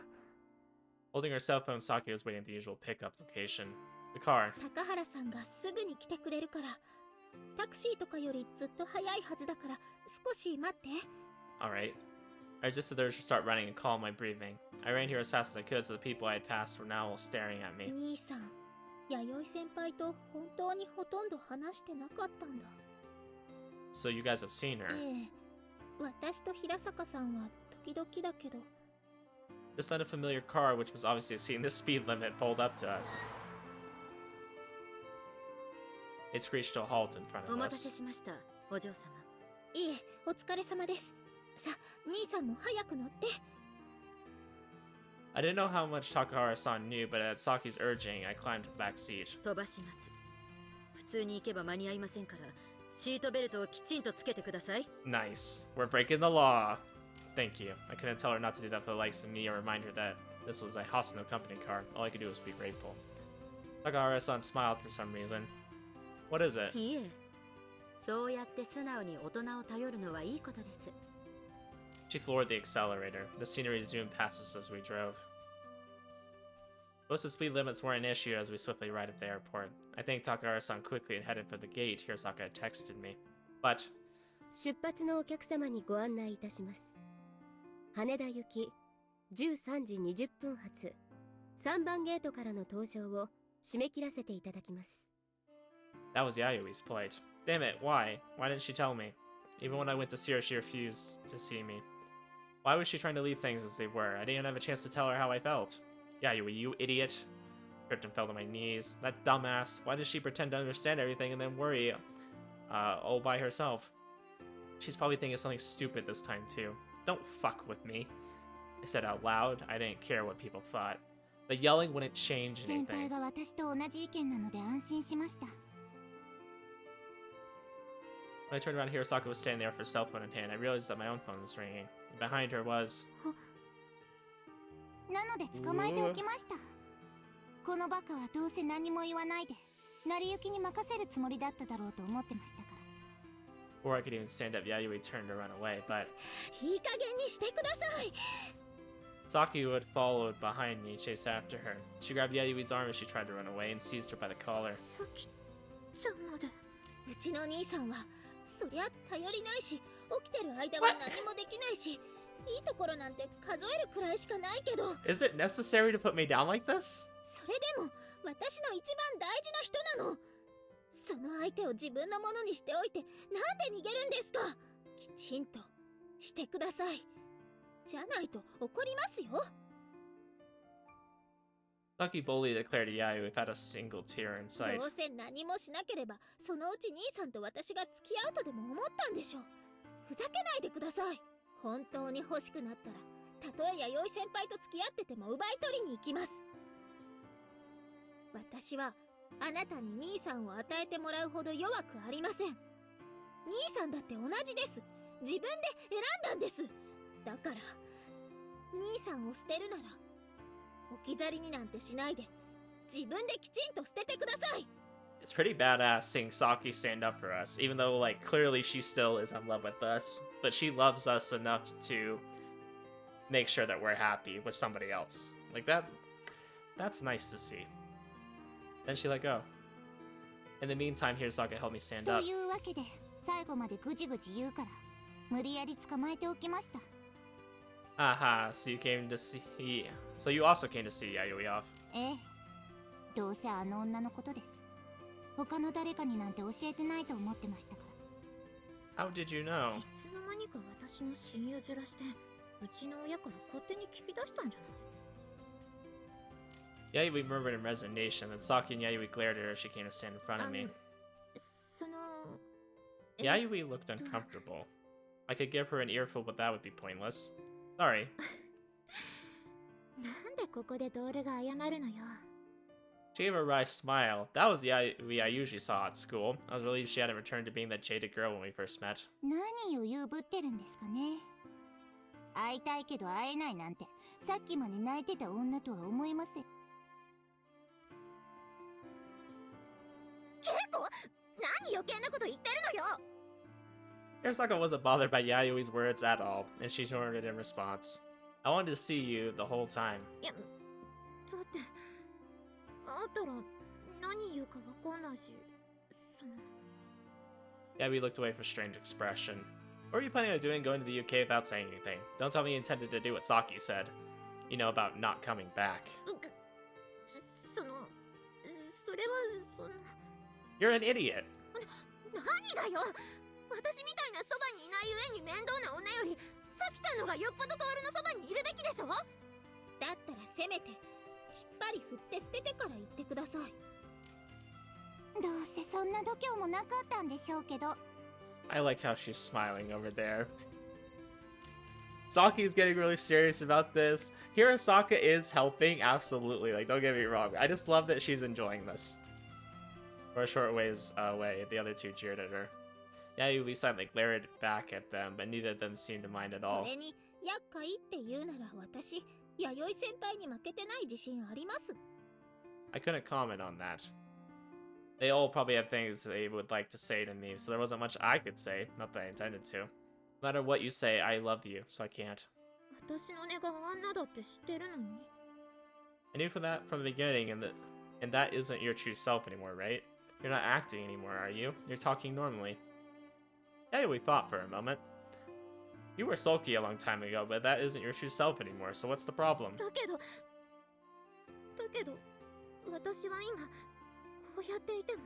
Holding her cell phone, Saki was waiting at the usual pickup location. The car. 高原さんがすぐに来てくれるから、タクシーとかよりずっと早いはずだから少し待って。 Alright. I resisted the urge to start running and calm my breathing. I ran here as fast as I could so the people I had passed were now all staring at me. 兄さん、弥生先輩と本当にほとんど話してなかったんだ。So you guys have seen her. ええ、私と平坂さんは時々だけど。Just then a familiar car, which was obviously exceeding the speed limit, pulled up to us. It screeched to a halt in front お of 待たせ us. しました、お嬢様。いえ、お疲れ様です。さ、兄さんも早く乗って。I didn't know how much Takahara-san knew, but at Saki's urging, I climbed to the back seat. 飛ばします。普通に行けば間に合いませんから、シートベルトをきちんとつけてください。Nice. We're breaking the law. Thank you. I couldn't tell her not to do that for the likes of me or remind her that this was a Hasano company car. All I could do was be grateful. Takahara-san smiled for some reason. What is it? いえ、そうやって素直に大人を頼るのはいいことです。She floored the accelerator. The scenery zoomed past us as we drove. Most of the speed limits weren't an issue as we swiftly arrived at the airport. I thanked Takahara-san quickly and headed for the gate Hirosaka had texted me. But 出発のお客様にご案内いたします。羽田行き13時20分発3番ゲートからの搭乗を締め切らせていただきます。that was Yayoi's plight. Damn it, why? Why didn't she tell me? Even when I went to see her, she refused to see me. Why was she trying to leave things as they were? I didn't even have a chance to tell her how I felt. Yayoi, you idiot. Tripped and fell to my knees. That dumbass. Why does she pretend to understand everything and then worry all by herself? She's probably thinking of something stupid this time too. Don't fuck with me. I said out loud. I didn't care what people thought. But yelling wouldn't change 先輩 anything. が私と同じ意見なので安心しました。 When I turned around, Hirosaka was standing there with her cell phone in hand. I realized that my own phone was ringing. Behind her was... なので捕まえておきました。このバカはどうせ何も言わないで、成り行きに任せるつもりだっただろうと思ってましたから。 Before I could even stand up, Yayoi turned to run away, but いい加減にしてください。 Saki, who had followed behind me, chased after her. She grabbed Yayui's arm as she tried to run away and seized her by the collar. さきちゃんまで。うちの兄さんはそりゃ頼りないし、起きてる間は何もできないし、いいところなんて数えるくらいしかないけど。 Is it necessary to put me down like this? それでも私の一番大事な人なの。その相手を自分のものにしておいてなんで逃げるんですか。きちんとしてください。じゃないと怒りますよ。 Saki boldly declared to Yayoi without a single tear in sight. どうせ何もしなければそのうち兄さんと私が付き合うとでも思ったんでしょう。ふざけないでください。本当に欲しくなったらたとえ弥生先輩と付き合ってても奪い取りに行きます。私はあなたに兄さんを与えてもらうほど弱くありません。兄さんだって同じです。自分で選んだんです。だから兄さんを捨てるなら置き去りになんてしないで自分できちんと捨ててください。 It's pretty badass seeing Saki stand up for us, even though, like, clearly she still is in love with us, but she loves us enough to make sure that we're happy with somebody else. Like, that's nice to see. Then she let go. In the meantime, Hirosaka helped me stand と up. いうわけで最後までぐじぐじ言うから無理やり捕まえておきました。 Haha, so you came to see... So you also came to see Yayoi off. ええ、どうせあの女のことです。他の誰かになんて教えてないと思ってましたか How did you ら。 know? いつの間にか私の親友ずらしてうちの親から勝手に聞き出したんじゃない。 Yayoi murmured in resignation, then Saki and Yayoi glared at her as she came to stand in front of me. その Yayoi looked uncomfortable. I could give her an earful, but that would be pointless. Sorry. なんでここでドールが謝るのよ。 She gave a wry smile. That was the Yayoi I usually saw at school. I was relieved she hadn't returned to being that jaded girl when we first met. 何を言うぶってるんですかね。会いたいけど会えないなんてさっきまで泣いてた女とは思えません。結構何余計なこと言ってるのよ。 Hirosaka wasn't bothered by Yayoi's words at all, and she snorted in response. I wanted to see you the whole time. いや、だって会ったら何言うかわかんないし、その。 Yayoi looked away with a strange expression. What were you planning on doing going to the UK without saying anything? Don't tell me you intended to do what Saki said. You know, about not coming back. そのそれはその You're an idiot. 何がよ、私みたいなそばにいない上に面倒な女よりサキちゃんのがよっぽどトールのそばにいるべきでしょ。だったらせめてきっぱり振って捨ててから言ってください。どうせそんな度胸もなかったんでしょうけど。 I like how she's smiling over there. Saki is getting really serious about this. Hirosaka is helping, absolutely. Like, don't get me wrong. I just love that she's enjoying this. For a short ways away, the other two jeered at her. Yayoi silently glared back at them, but neither of them seemed to mind at all. それに厄介って言うなら私、弥生先輩に負けてない自信あります。 I couldn't comment on that. They all probably have things they would like to say to me, so there wasn't much I could say. Not that I intended to. No matter what you say, I love you, so I can't. 私の根があんなだって知ってるのに。 I knew from the beginning, and that isn't your true self anymore, right? You're not acting anymore, are you? You're talking normally. Hey, we thought for a moment. You were sulky a long time ago, but that isn't your true self anymore, so what's the problem? だけど私は今こうやっていても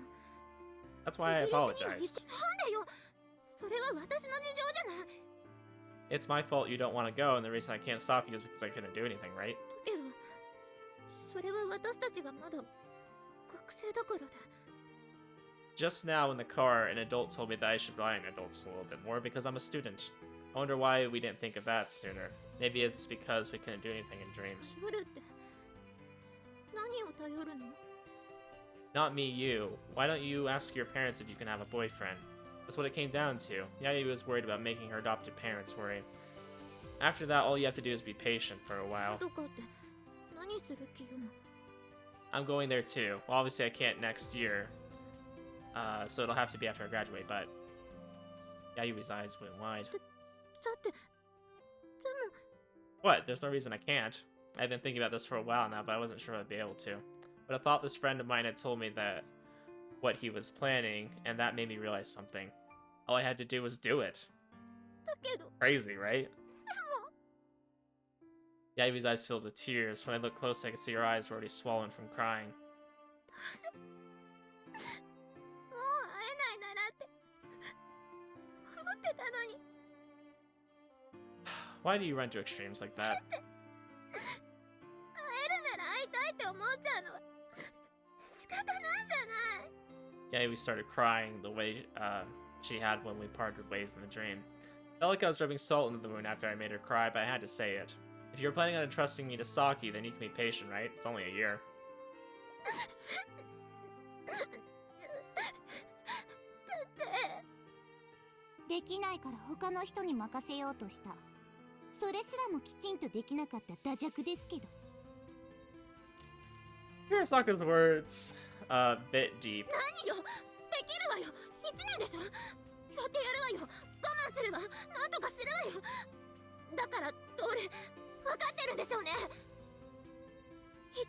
That's why I イギリスには行く apologized. なんでよ。それは私の事情じゃない。 It's my fault you don't want to go, and the reason I can't stop you is because I couldn't do anything, right? けどそれは私たちがまだ学生だからで。 Just now in the car, an adult told me that I should rely on adults a little bit more because I'm a student. I wonder why we didn't think of that sooner. Maybe it's because we couldn't do anything in dreams. 頼るって何を頼るの？ Not me, you. Why don't you ask your parents if you can have a boyfriend? That's what it came down to. Yayoi was worried about making her adopted parents worry. After that, all you have to do is be patient for a while. とかって何する気よ。 I'm going there too. Well, obviously I can't next year. So it'll have to be after I graduate, but... Yayui's eyes went wide. だってでも What? There's no reason I can't. I've been thinking about this for a while now, but I wasn't sure I'd be able to. But I thought this friend of mine had told me that what he was planning, and that made me realize something. All I had to do was do it. だけど Crazy, right? Yayui's eyes filled with tears. When I looked close, I could see her eyes were already swollen from crying. もう会えないならって思ってたのに。 Why do you run to extremes like that? 会えるなら会いたいって思っちゃうのは仕方ないじゃない。 Yayoi started crying the way she had when we parted ways in the dream. Felt like I was rubbing salt into the wound after I made her cry, but I had to say it. If you're planning on entrusting me to Saki, then you can be patient, right? It's only a year. できないから他の人に任せようとした。それすらもきちんとできなかった打弱ですけど。 Hirosaka's words, a bit deep. 何よ、できるわよ。1年でしょ。やってやるわよ。我慢するわ。なんとかするわよ。だからトール、分かってるでしょうね。1年。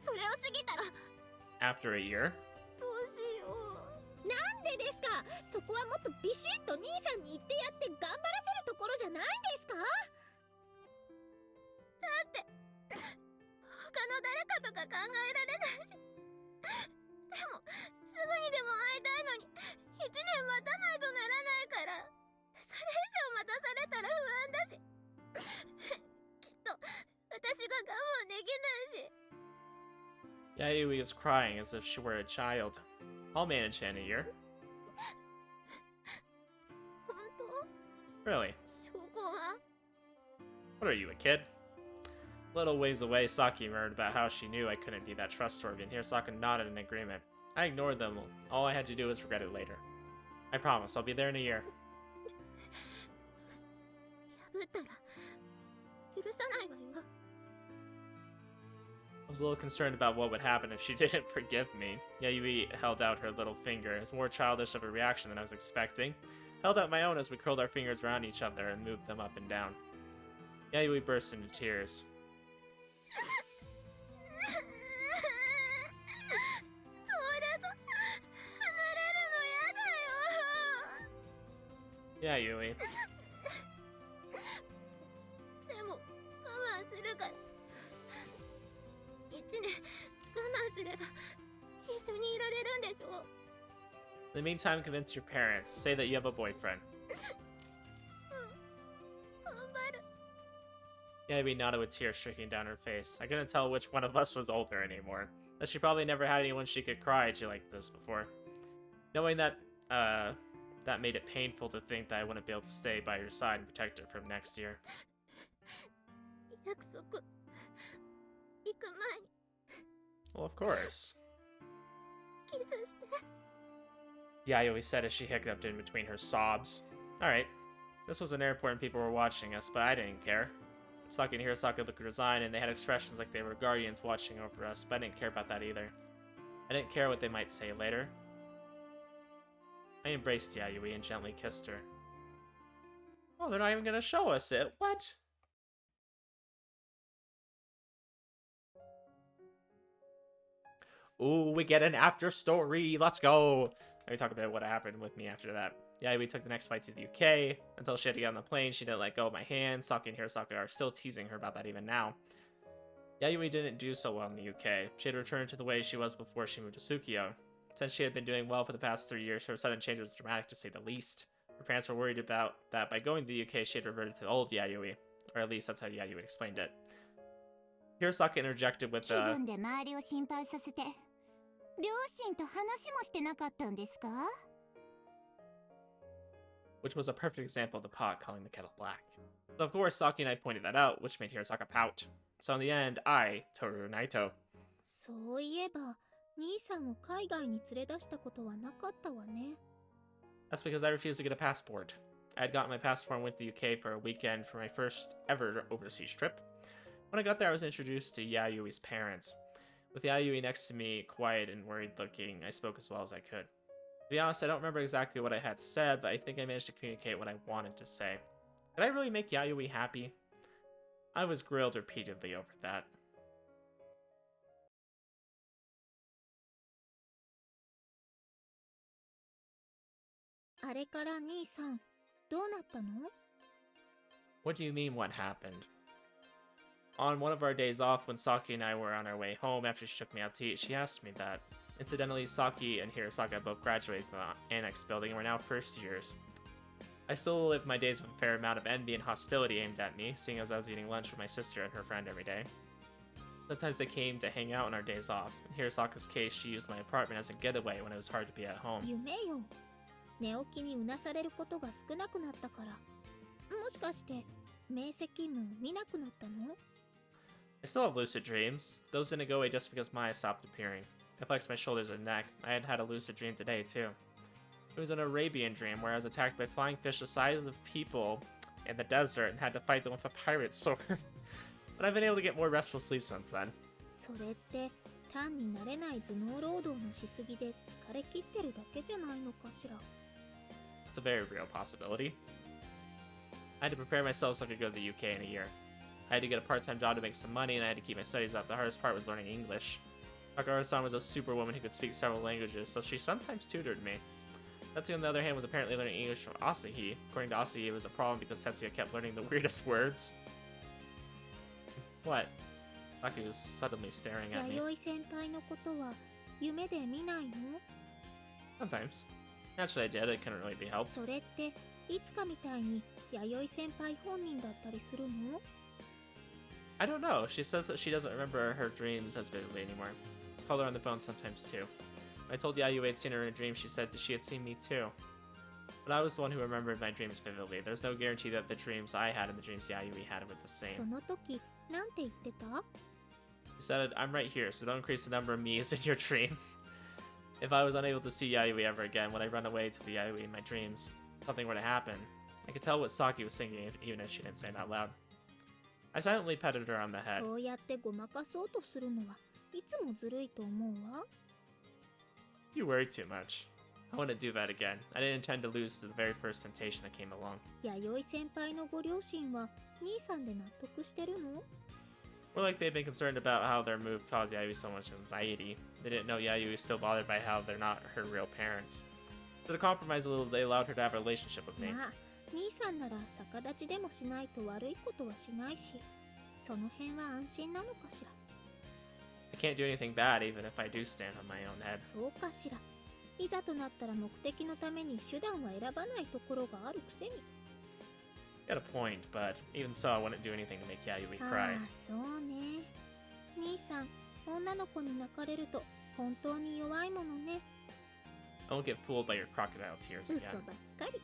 それを過ぎたら After a year? どうしよう。なんでですか。そこはもっとビシッと兄さんに言ってやって頑張らせるところじゃないですか。だって他の誰かとか考えられないし。でもすぐにでも会いたいのに1年待たないとならないから。それ以上待たされたら不安だしきっと私が我慢できないし。 Yayoi is crying as if she were a child. I'll manage in a year. 本当？ Really? 証拠は？ What are you, a kid? A little ways away, Saki murmured about how she knew I couldn't be that trustworthy, and Hirosaka nodded in agreement. I ignored them. All I had to do was regret it later. I promise, I'll be there in a year. 破ったら許さないわよ。 I was a little concerned about what would happen if she didn't forgive me. Yayoi held out her little finger. It was more childish of a reaction than I was expecting. Held out my own as we curled our fingers around each other and moved them up and down. Yayoi burst into tears. それと離れるのやだよ。Yeah, Yui. でも我慢するから1年我慢すれば一緒にいられるんでしょ In the meantime, convince your parents. Say that you have a boyfriend. 頑張る Yayoi nodded with tears streaking down her face. I couldn't tell which one of us was older anymore. That she probably never had anyone she could cry to like this before. Knowing that, that made it painful to think that I wouldn't be able to stay by your side and protect her from next year. 約束行く前に Well, of course. キスして Yayoi said as she hiccuped in between her sobs. Alright. This was an airport and people were watching us, but I didn't care. Saki and Hirosaka looked resigned and they had expressions like they were guardians watching over us, but I didn't care about that either. I didn't care what they might say later. I embraced Yayoi and gently kissed her. Oh, they're not even gonna show us it. What? Ooh, we get an after story. Let's go. Let me talk about what happened with me after that. Yeah, we took the next flight to the UK. Until she had to get on the plane, she didn't let go of my hand. Saki and Hirosaka are still teasing her about that even now. Yayoi didn't do so well in the UK. She had returned to the way she was before she moved to Tsukio. Since she had been doing well for the past 3 years, her sudden change was dramatic to say the least. Her parents were worried about that by going to the UK, she had reverted to old Yayoi. Or at least that's how Yayoi explained it. Hirosaka interjected with 気分で周りを心配させて両親と話もしてなかったんですか which was a perfect example of the pot calling the kettle black. But of course, Saki and I pointed that out, which made Hirosaka pout. So in the end, I, Tohru Naito. そういえば兄さんを海外に連れ出したことはなかったわね That's because I refused to get a passport. I had gotten my passport and went to the UK for a weekend for my first ever overseas trip. When I got there, I was introduced to Yayui's parents. With Yayoi next to me, quiet and worried looking, I spoke as well as I could. To be honest, I don't remember exactly what I had said, but I think I managed to communicate what I wanted to say. Did I really make Yayoi happy? I was grilled repeatedly over that. あれから兄さんどうなったの What do you mean, what happened? On one of our days off, when Saki and I were on our way home after she took me out to eat, she asked me that. Incidentally, Saki and Hirosaka both graduated from the Annex building and were now first years. I still lived my days with a fair amount of envy and hostility aimed at me, seeing as I was eating lunch with my sister and her friend every day. Sometimes they came to hang out on our days off. In Hirosaka's case, she used my apartment as a getaway when it was hard to be at home. 夢よ寝起きにうなされることが少なくなったからもしかして明晰夢見なくなったの I still have lucid dreams. Those didn't go away just because my eyes stopped appearing. I flexed my shoulders and neck. I had had a lucid dream today, too. It was an Arabian dream where I was attacked by flying fish the size of people in the desert and had to fight them with a pirate sword. But I've been able to get more restful sleep since then. それって単に慣れない頭脳労働のしすぎで疲れ切ってるだけじゃないのかしら It's a very real possibility. I had to prepare myself so I could go to the UK in a year. I had to get a part-time job to make some money, and I had to keep my studies up. The hardest part was learning English. Takara-san was a superwoman who could speak several languages, so she sometimes tutored me. Tetsuya, on the other hand, was apparently learning English from Asahi. According to Asahi, it was a problem because Tetsuya kept learning the weirdest words. What? Saki was suddenly staring at me. 弥生先輩のことは夢で見ないの Sometimes. Naturally I did, it couldn't really be helped. それっていつかみたいに弥生先輩本人だったりするの I don't know. She says that she doesn't remember her dreams as vividly anymore. I called her on the phone sometimes too. When I told Yayoi I'd seen her in a dream, she said that she had seen me too. But I was the one who remembered my dreams vividly. There's no guarantee that the dreams I had and the dreams Yayoi had were the そ same. の時なんて言ってた She said, I'm right here, so don't increase the number of me's in your dream. If I was unable to see Yayoi ever again, would I run away to the Yayoi in my dreams? If something were to happen. I could tell what Saki was thinking, even if she didn't say it out loud. I silently petted her on the head. そうやってごまかそうとするのはいつもずるいと思うわ You worry too much. I wouldn't do that again. I didn't intend to lose to the very first temptation that came along. 弥生先輩のご両親は兄さんで納得してるの More like they've been concerned about how their move caused Yayoi so much anxiety. They didn't know Yayoi was still bothered by how they're not her real parents. So to compromise a little, they allowed her to have a relationship with me. まあ兄さんなら逆立ちでもしないと悪いことはしないし、その辺は安心なのかしら。 I can't do anything bad even if I do stand on my own head. そうかしら。いざとなったら目的のために手段は選ばないところがあるくせに。 Got a point, but even so, I wouldn't do anything to make Yayoi あ cry. あ、そうね。兄さん、女の子に泣かれると本当に弱いものね。 I won't get fooled by your crocodile tears 嘘 again. ばっかり。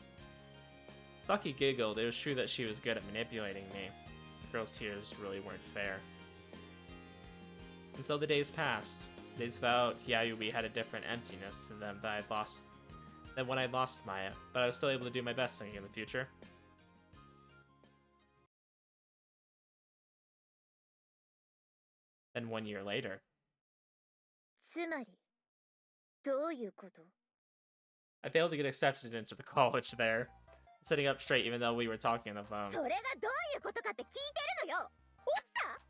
Saki giggled. It was true that she was good at manipulating me. The girl's tears really weren't fair. And so the days passed. Days felt Yayoi had a different emptiness than when I lost Maya, but I was still able to do my best thinking of the future. Then 1 year later, つまりどういうこと？ I failed to get accepted into the college there. Sitting up straight even though we were talking on the phone. それがどういうことかって聞いてるのよ。おった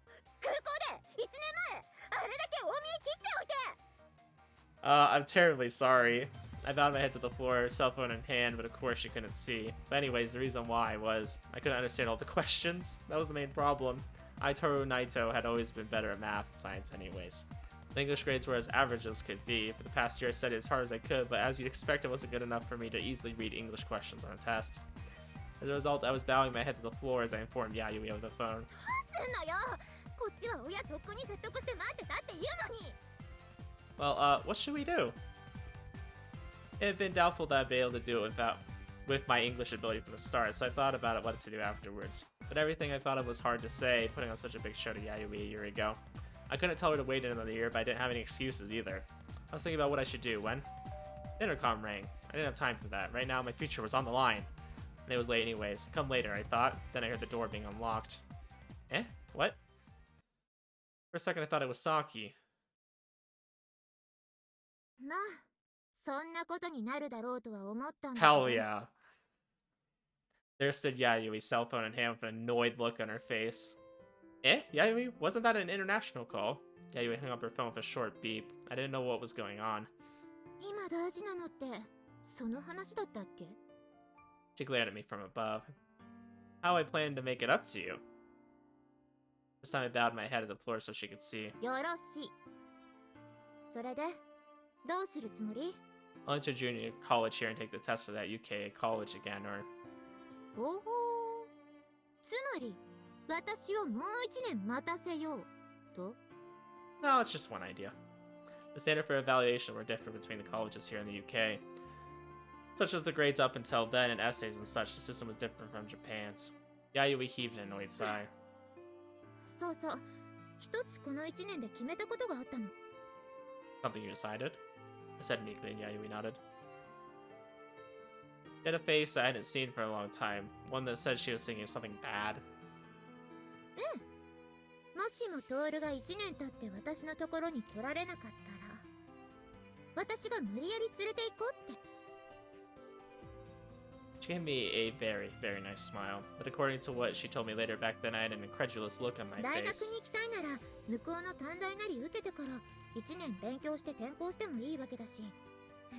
空港で1年前あれだけ大見え切っておいて。 I'm terribly sorry. I bowed my head to the floor, cell phone in hand, but of course she couldn't see. But anyways, the reason why was I couldn't understand all the questions. That was the main problem. Tohru Naito had always been better at math and science anyways. The English grades were as average as could be. For the past year I studied as hard as I could, but as you'd expect it wasn't good enough for me to easily read English questions on a test. As a result, I was bowing my head to the floor as I informed Yayoi over the phone. すんのよ。こっちは親とっくに説得して待ってたって言うのに。 Well, what should we do? It had been doubtful that I'd be able to do it with my English ability from the start, so I thought about what to do afterwards. But everything I thought of was hard to say, putting on such a big show to Yayoi a year ago. I couldn't tell her to wait another year, but I didn't have any excuses either. I was thinking about what I should do when the intercom rang. I didn't have time for that. Right now, my future was on the line. And it was late anyways. Come later, I thought. Then I heard the door being unlocked. Eh? What? For a second, I thought it was Saki. まあ、そんなことになるだろうとは思ったんだけ Hell ど。 yeah. There stood Yayoi, cell phone in hand with an annoyed look on her face. Eh? Yayoi? Wasn't that an international call? Yayoi hung up her phone with a short beep. I didn't know what was going on. 今大事なのってその話だったっけ？ She glared at me from above. How I planned to make it up to you. This time I bowed my head to the floor so she could see. よろしい。それでどうするつもり？ I'll enter junior college here and take the test for that UK college again, or... おほー。つまり私をもう1年待たせようと？ No, it's just one idea. The standard for evaluation were different between the colleges here in the UK. Such as the grades up until then and essays and such, the system was different from Japan's. Yayoi heaved an annoyed sigh. そうそう。一つこの1年で決めたことがあったの。 Something you decided? I said meekly and Yayoi nodded. She had a face I hadn't seen for a long time, one that said she was thinking of something bad. もしもトールが1年経って私のところに来られなかったら、私が無理やり連れて行こうって。 She gave me a very, very nice smile, but according to what she told me later back then, I had an incredulous look on my 大学 face. に行きたいなら向こうの短大なり受けてから1年勉強して転校してもいいわけだし、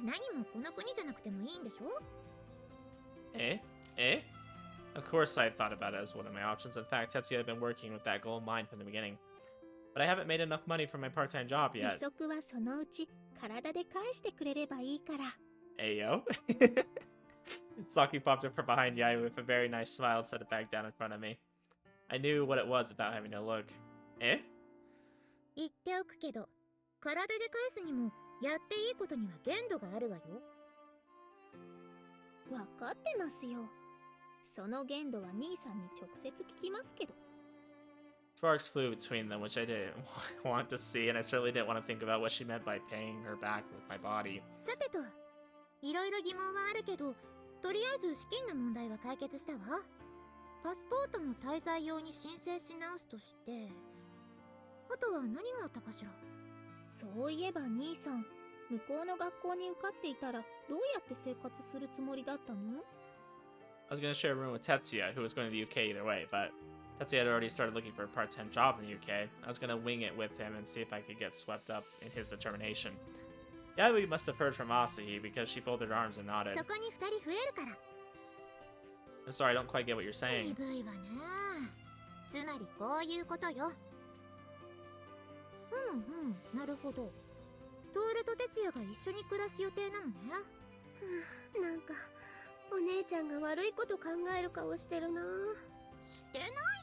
何もこの国じゃなくてもいいんでしょ？ Eh? Eh? Of course I thought about it as one of my options. In fact, Tetsuya had been working with that goal in mind from the beginning. But I haven't made enough money from my part-time job 利 yet. 息はそのうち体で返してくれればいいから。 Ayo? Saki popped up from behind Yayoi with a very nice smile and set it back down in front of me. I knew what it was without having to look. Eh? 言っておくけど、体で返すにもやっていいことには限度があるわよ。わかってますよ。その限度は兄さんに直接聞きますけど。 Sparks flew between them, which I didn't want to see, and I certainly didn't want to think about what she meant by paying her back with my body. さてと、いろいろ疑問はあるけど、とりあえず資金の問題は解決したわ。パスポートも滞在用に申請し直すとして、あとは何があったかしら。そういえば兄さん、向こうの学校に受かっていたらどうやって生活するつもりだったの？ I was going to share a room with Tetsuya, who was going to the UK either way, but Tetsuya had already started looking for a part-time job in the UK. I was going to wing it with him and see if I could get swept up in his determination. Yayoi must have heard from Asahi because she folded her arms and nodded. そこに2人増えるから。I'm sorry, I don't quite get what you're saying. 鈍いわね。つまりこういうことよ。なるほど。トールと哲也が一緒に暮らす予定なのね。なんかお姉ちゃんが悪いこと考える顔してるな。して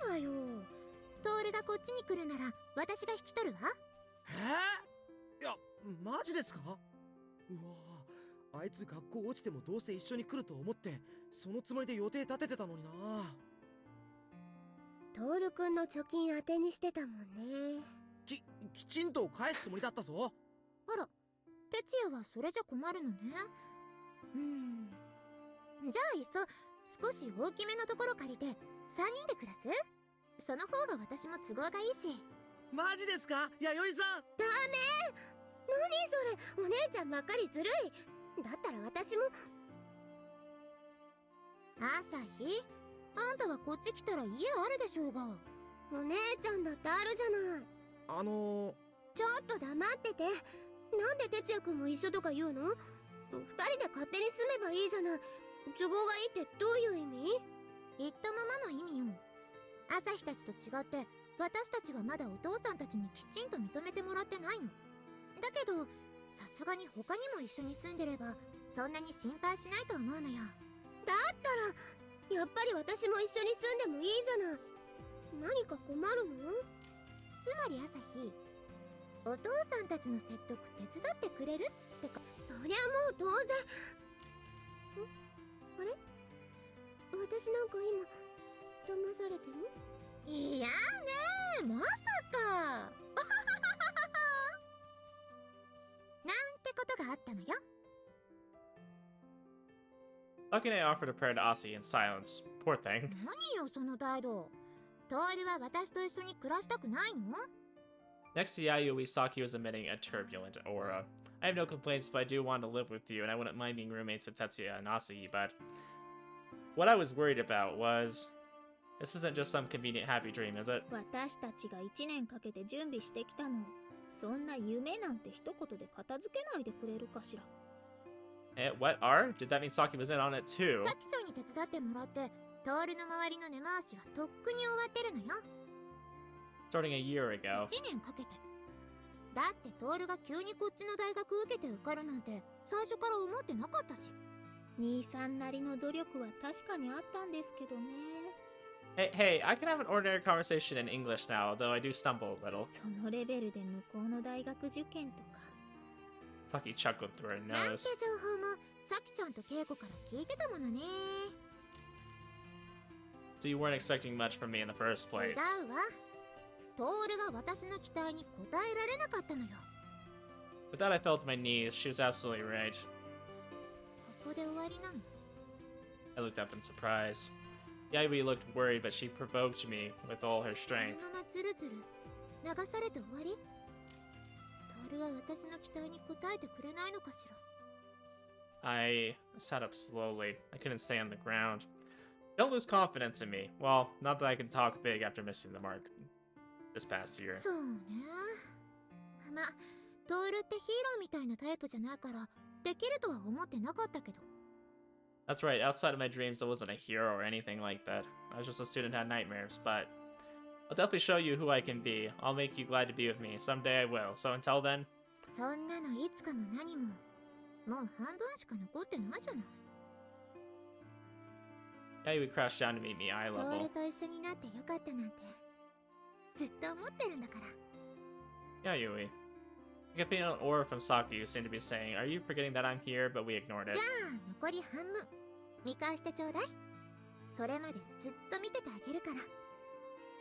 ないわよ。トールがこっちに来るなら私が引き取るわ。いや、マジですか？うわぁ、あいつ学校落ちてもどうせ一緒に来ると思ってそのつもりで予定立ててたのにな。トールくんの貯金当てにしてたもんね。きちんと返すつもりだったぞ。あら、哲也はそれじゃ困るのね。じゃあいっそ少し大きめのところ借りて3人で暮らす？その方が私も都合がいいし。マジですか？弥生さん。ダメ。何それ、お姉ちゃんばっかりずるい。だったら私も。朝日、あんたはこっち来たら家あるでしょうが。お姉ちゃんだってあるじゃない。ちょっと黙ってて。なんで哲也くんも一緒とか言うの？二人で勝手に住めばいいじゃない。都合がいいってどういう意味？言ったままの意味よ。朝日たちと違って私たちはまだお父さんたちにきちんと認めてもらってないの。だけどさすがに他にも一緒に住んでればそんなに心配しないと思うのよ。だったらやっぱり私も一緒に住んでもいいじゃない。何か困るの？つまり朝日、お父さんたちの説得手伝ってくれるってか。そりゃもう当然。あれ？私なんか今騙されてる？いやーねー、まさかなんてことがあったのよ。Akane offered a prayer to Asi in silence. Poor thing. 何よその態度。トールは私と一緒に暮らしたくないの？ Next to Yayoi, Saki was emitting a turbulent aura. I have no complaints, but I do want to live with you, and I wouldn't mind being roommates with Tetsuya and Asi, but what I was worried about was this isn't just some convenient happy dream, is it? 私たちが1年かけて準備してきたの。そんな夢なんて一言で片付けないでくれるかしら。What are? Did that mean Saki was in on it too? さきちゃんに手伝ってもらってトールの周りの根回しはとっくに終わってるのよ。 Starting a year ago. 1年かけて。だってトールが急にこっちの大学受けて受かるなんて最初から思ってなかったし。兄さんなりの努力は確かにあったんですけどね。Hey, I can have an ordinary conversation in English now, though I do stumble a little. そのレベルで向こうの大学受験とか。Saki chuckled through her なんて nose. 情報もさきちゃんと稽古から聞いてたものね。 So you weren't expecting much from me in the first 違 place. うわ。トールが私の期待に応えられなかったのよ。 With that, I fell to my knees. She was absolutely right. ここで終わりなの？ I looked up in surprise. Yayoi looked worried, but she provoked me with all her こ strength. のままズルズル流されて終わり？トールは私の期待に応えてくれないのかしら。 I sat up slowly. I couldn't stay on the ground. Don't lose confidence in me. Well, not that I can talk big after missing the mark this past year. そうね。ま、トールってヒーローみたいなタイプじゃないからできるとは思ってなかったけど。 That's right, outside of my dreams, I wasn't a hero or anything like that. I was just a student who had nightmares, but I'll definitely show you who I can be. I'll make you glad to be with me. Someday I will. So until then, そんなのいつかも何も。もう半分しか残ってないじゃない。 Yayoi crouched down to meet me eye トー level. ルと一緒になってよかったなんてずっと思ってるんだから。 Yayoi. I could feel an aura from Saki who seemed to be saying, "Are you forgetting that I'm here?" But we ignored じ it. ゃあ残り半分見返してちょうだい。それまでずっと見ててあげるか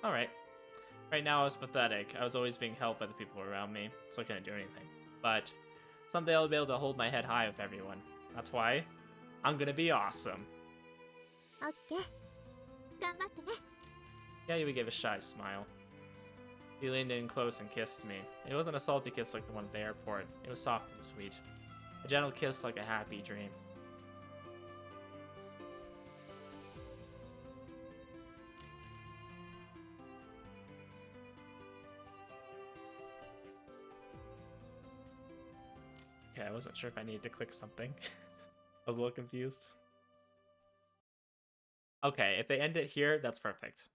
ら。 Alright. Right now I was pathetic. I was always being helped by the people around me, so I couldn't do anything. But someday I'll be able to hold my head high with everyone. That's why I'm gonna be awesome. オッケー。頑張ってね。 Yayoi gave a shy smile. He leaned in close and kissed me. It wasn't a salty kiss like the one at the airport. It was soft and sweet. A gentle kiss like a happy dream. Okay, I wasn't sure if I needed to click something. I was a little confused. Okay, if they end it here, that's perfect.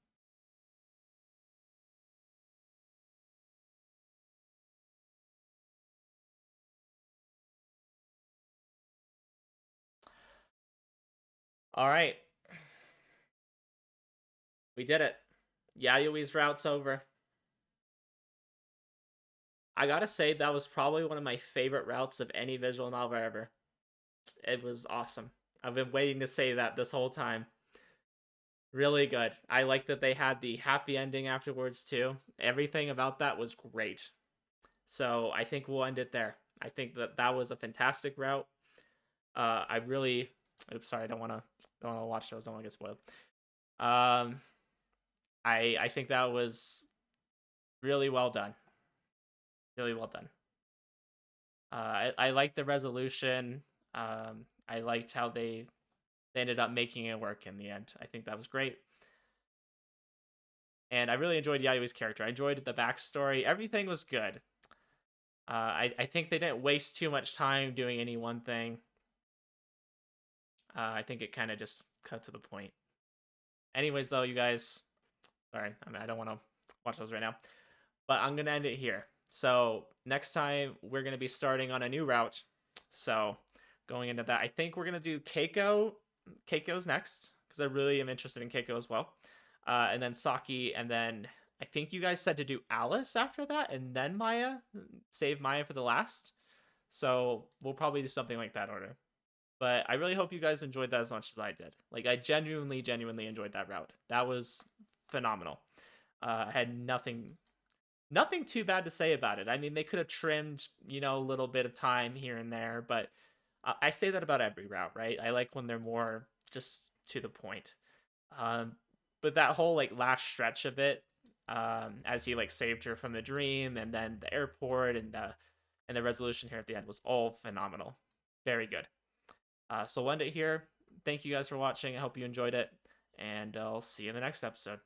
All right. We did it. Yayoi's route's over. I gotta say, that was probably one of my favorite routes of any visual novel ever. It was awesome. I've been waiting to say that this whole time. Really good. I like that they had the happy ending afterwards, too. Everything about that was great. So I think we'll end it there. I think that that was a fantastic route. I really, oops, sorry, I don't want to watch those. I don't want to get spoiled. I think that was really well done. Really well done. I liked the resolution. I liked how they ended up making it work in the end. I think that was great. And I really enjoyed Yayoi's character. I enjoyed the backstory. Everything was good. I think they didn't waste too much time doing any one thing. I think it kind of just cut to the point. Anyways, though, you guys, sorry, I don't want to watch those right now, but I'm gonna end it here. So next time we're gonna be starting on a new route. So going into that, I think we're gonna do Keiko. Keiko's next because I really am interested in Keiko as well, and then Saki, and then I think you guys said to do Alice after that, and then Maya. Save Maya for the last. So we'll probably do something like that order. But I really hope you guys enjoyed that as much as I did. Like, I genuinely enjoyed that route. That was phenomenal. I had nothing too bad to say about it. I mean, they could have trimmed, a little bit of time here and there, but I say that about every route, right? I like when they're more just to the point. But that whole like last stretch of it, as he like saved her from the dream, and then the airport and the resolution here at the end was all phenomenal. Very good. So we'll end it here. Thank you guys for watching. I hope you enjoyed it, and I'll see you in the next episode.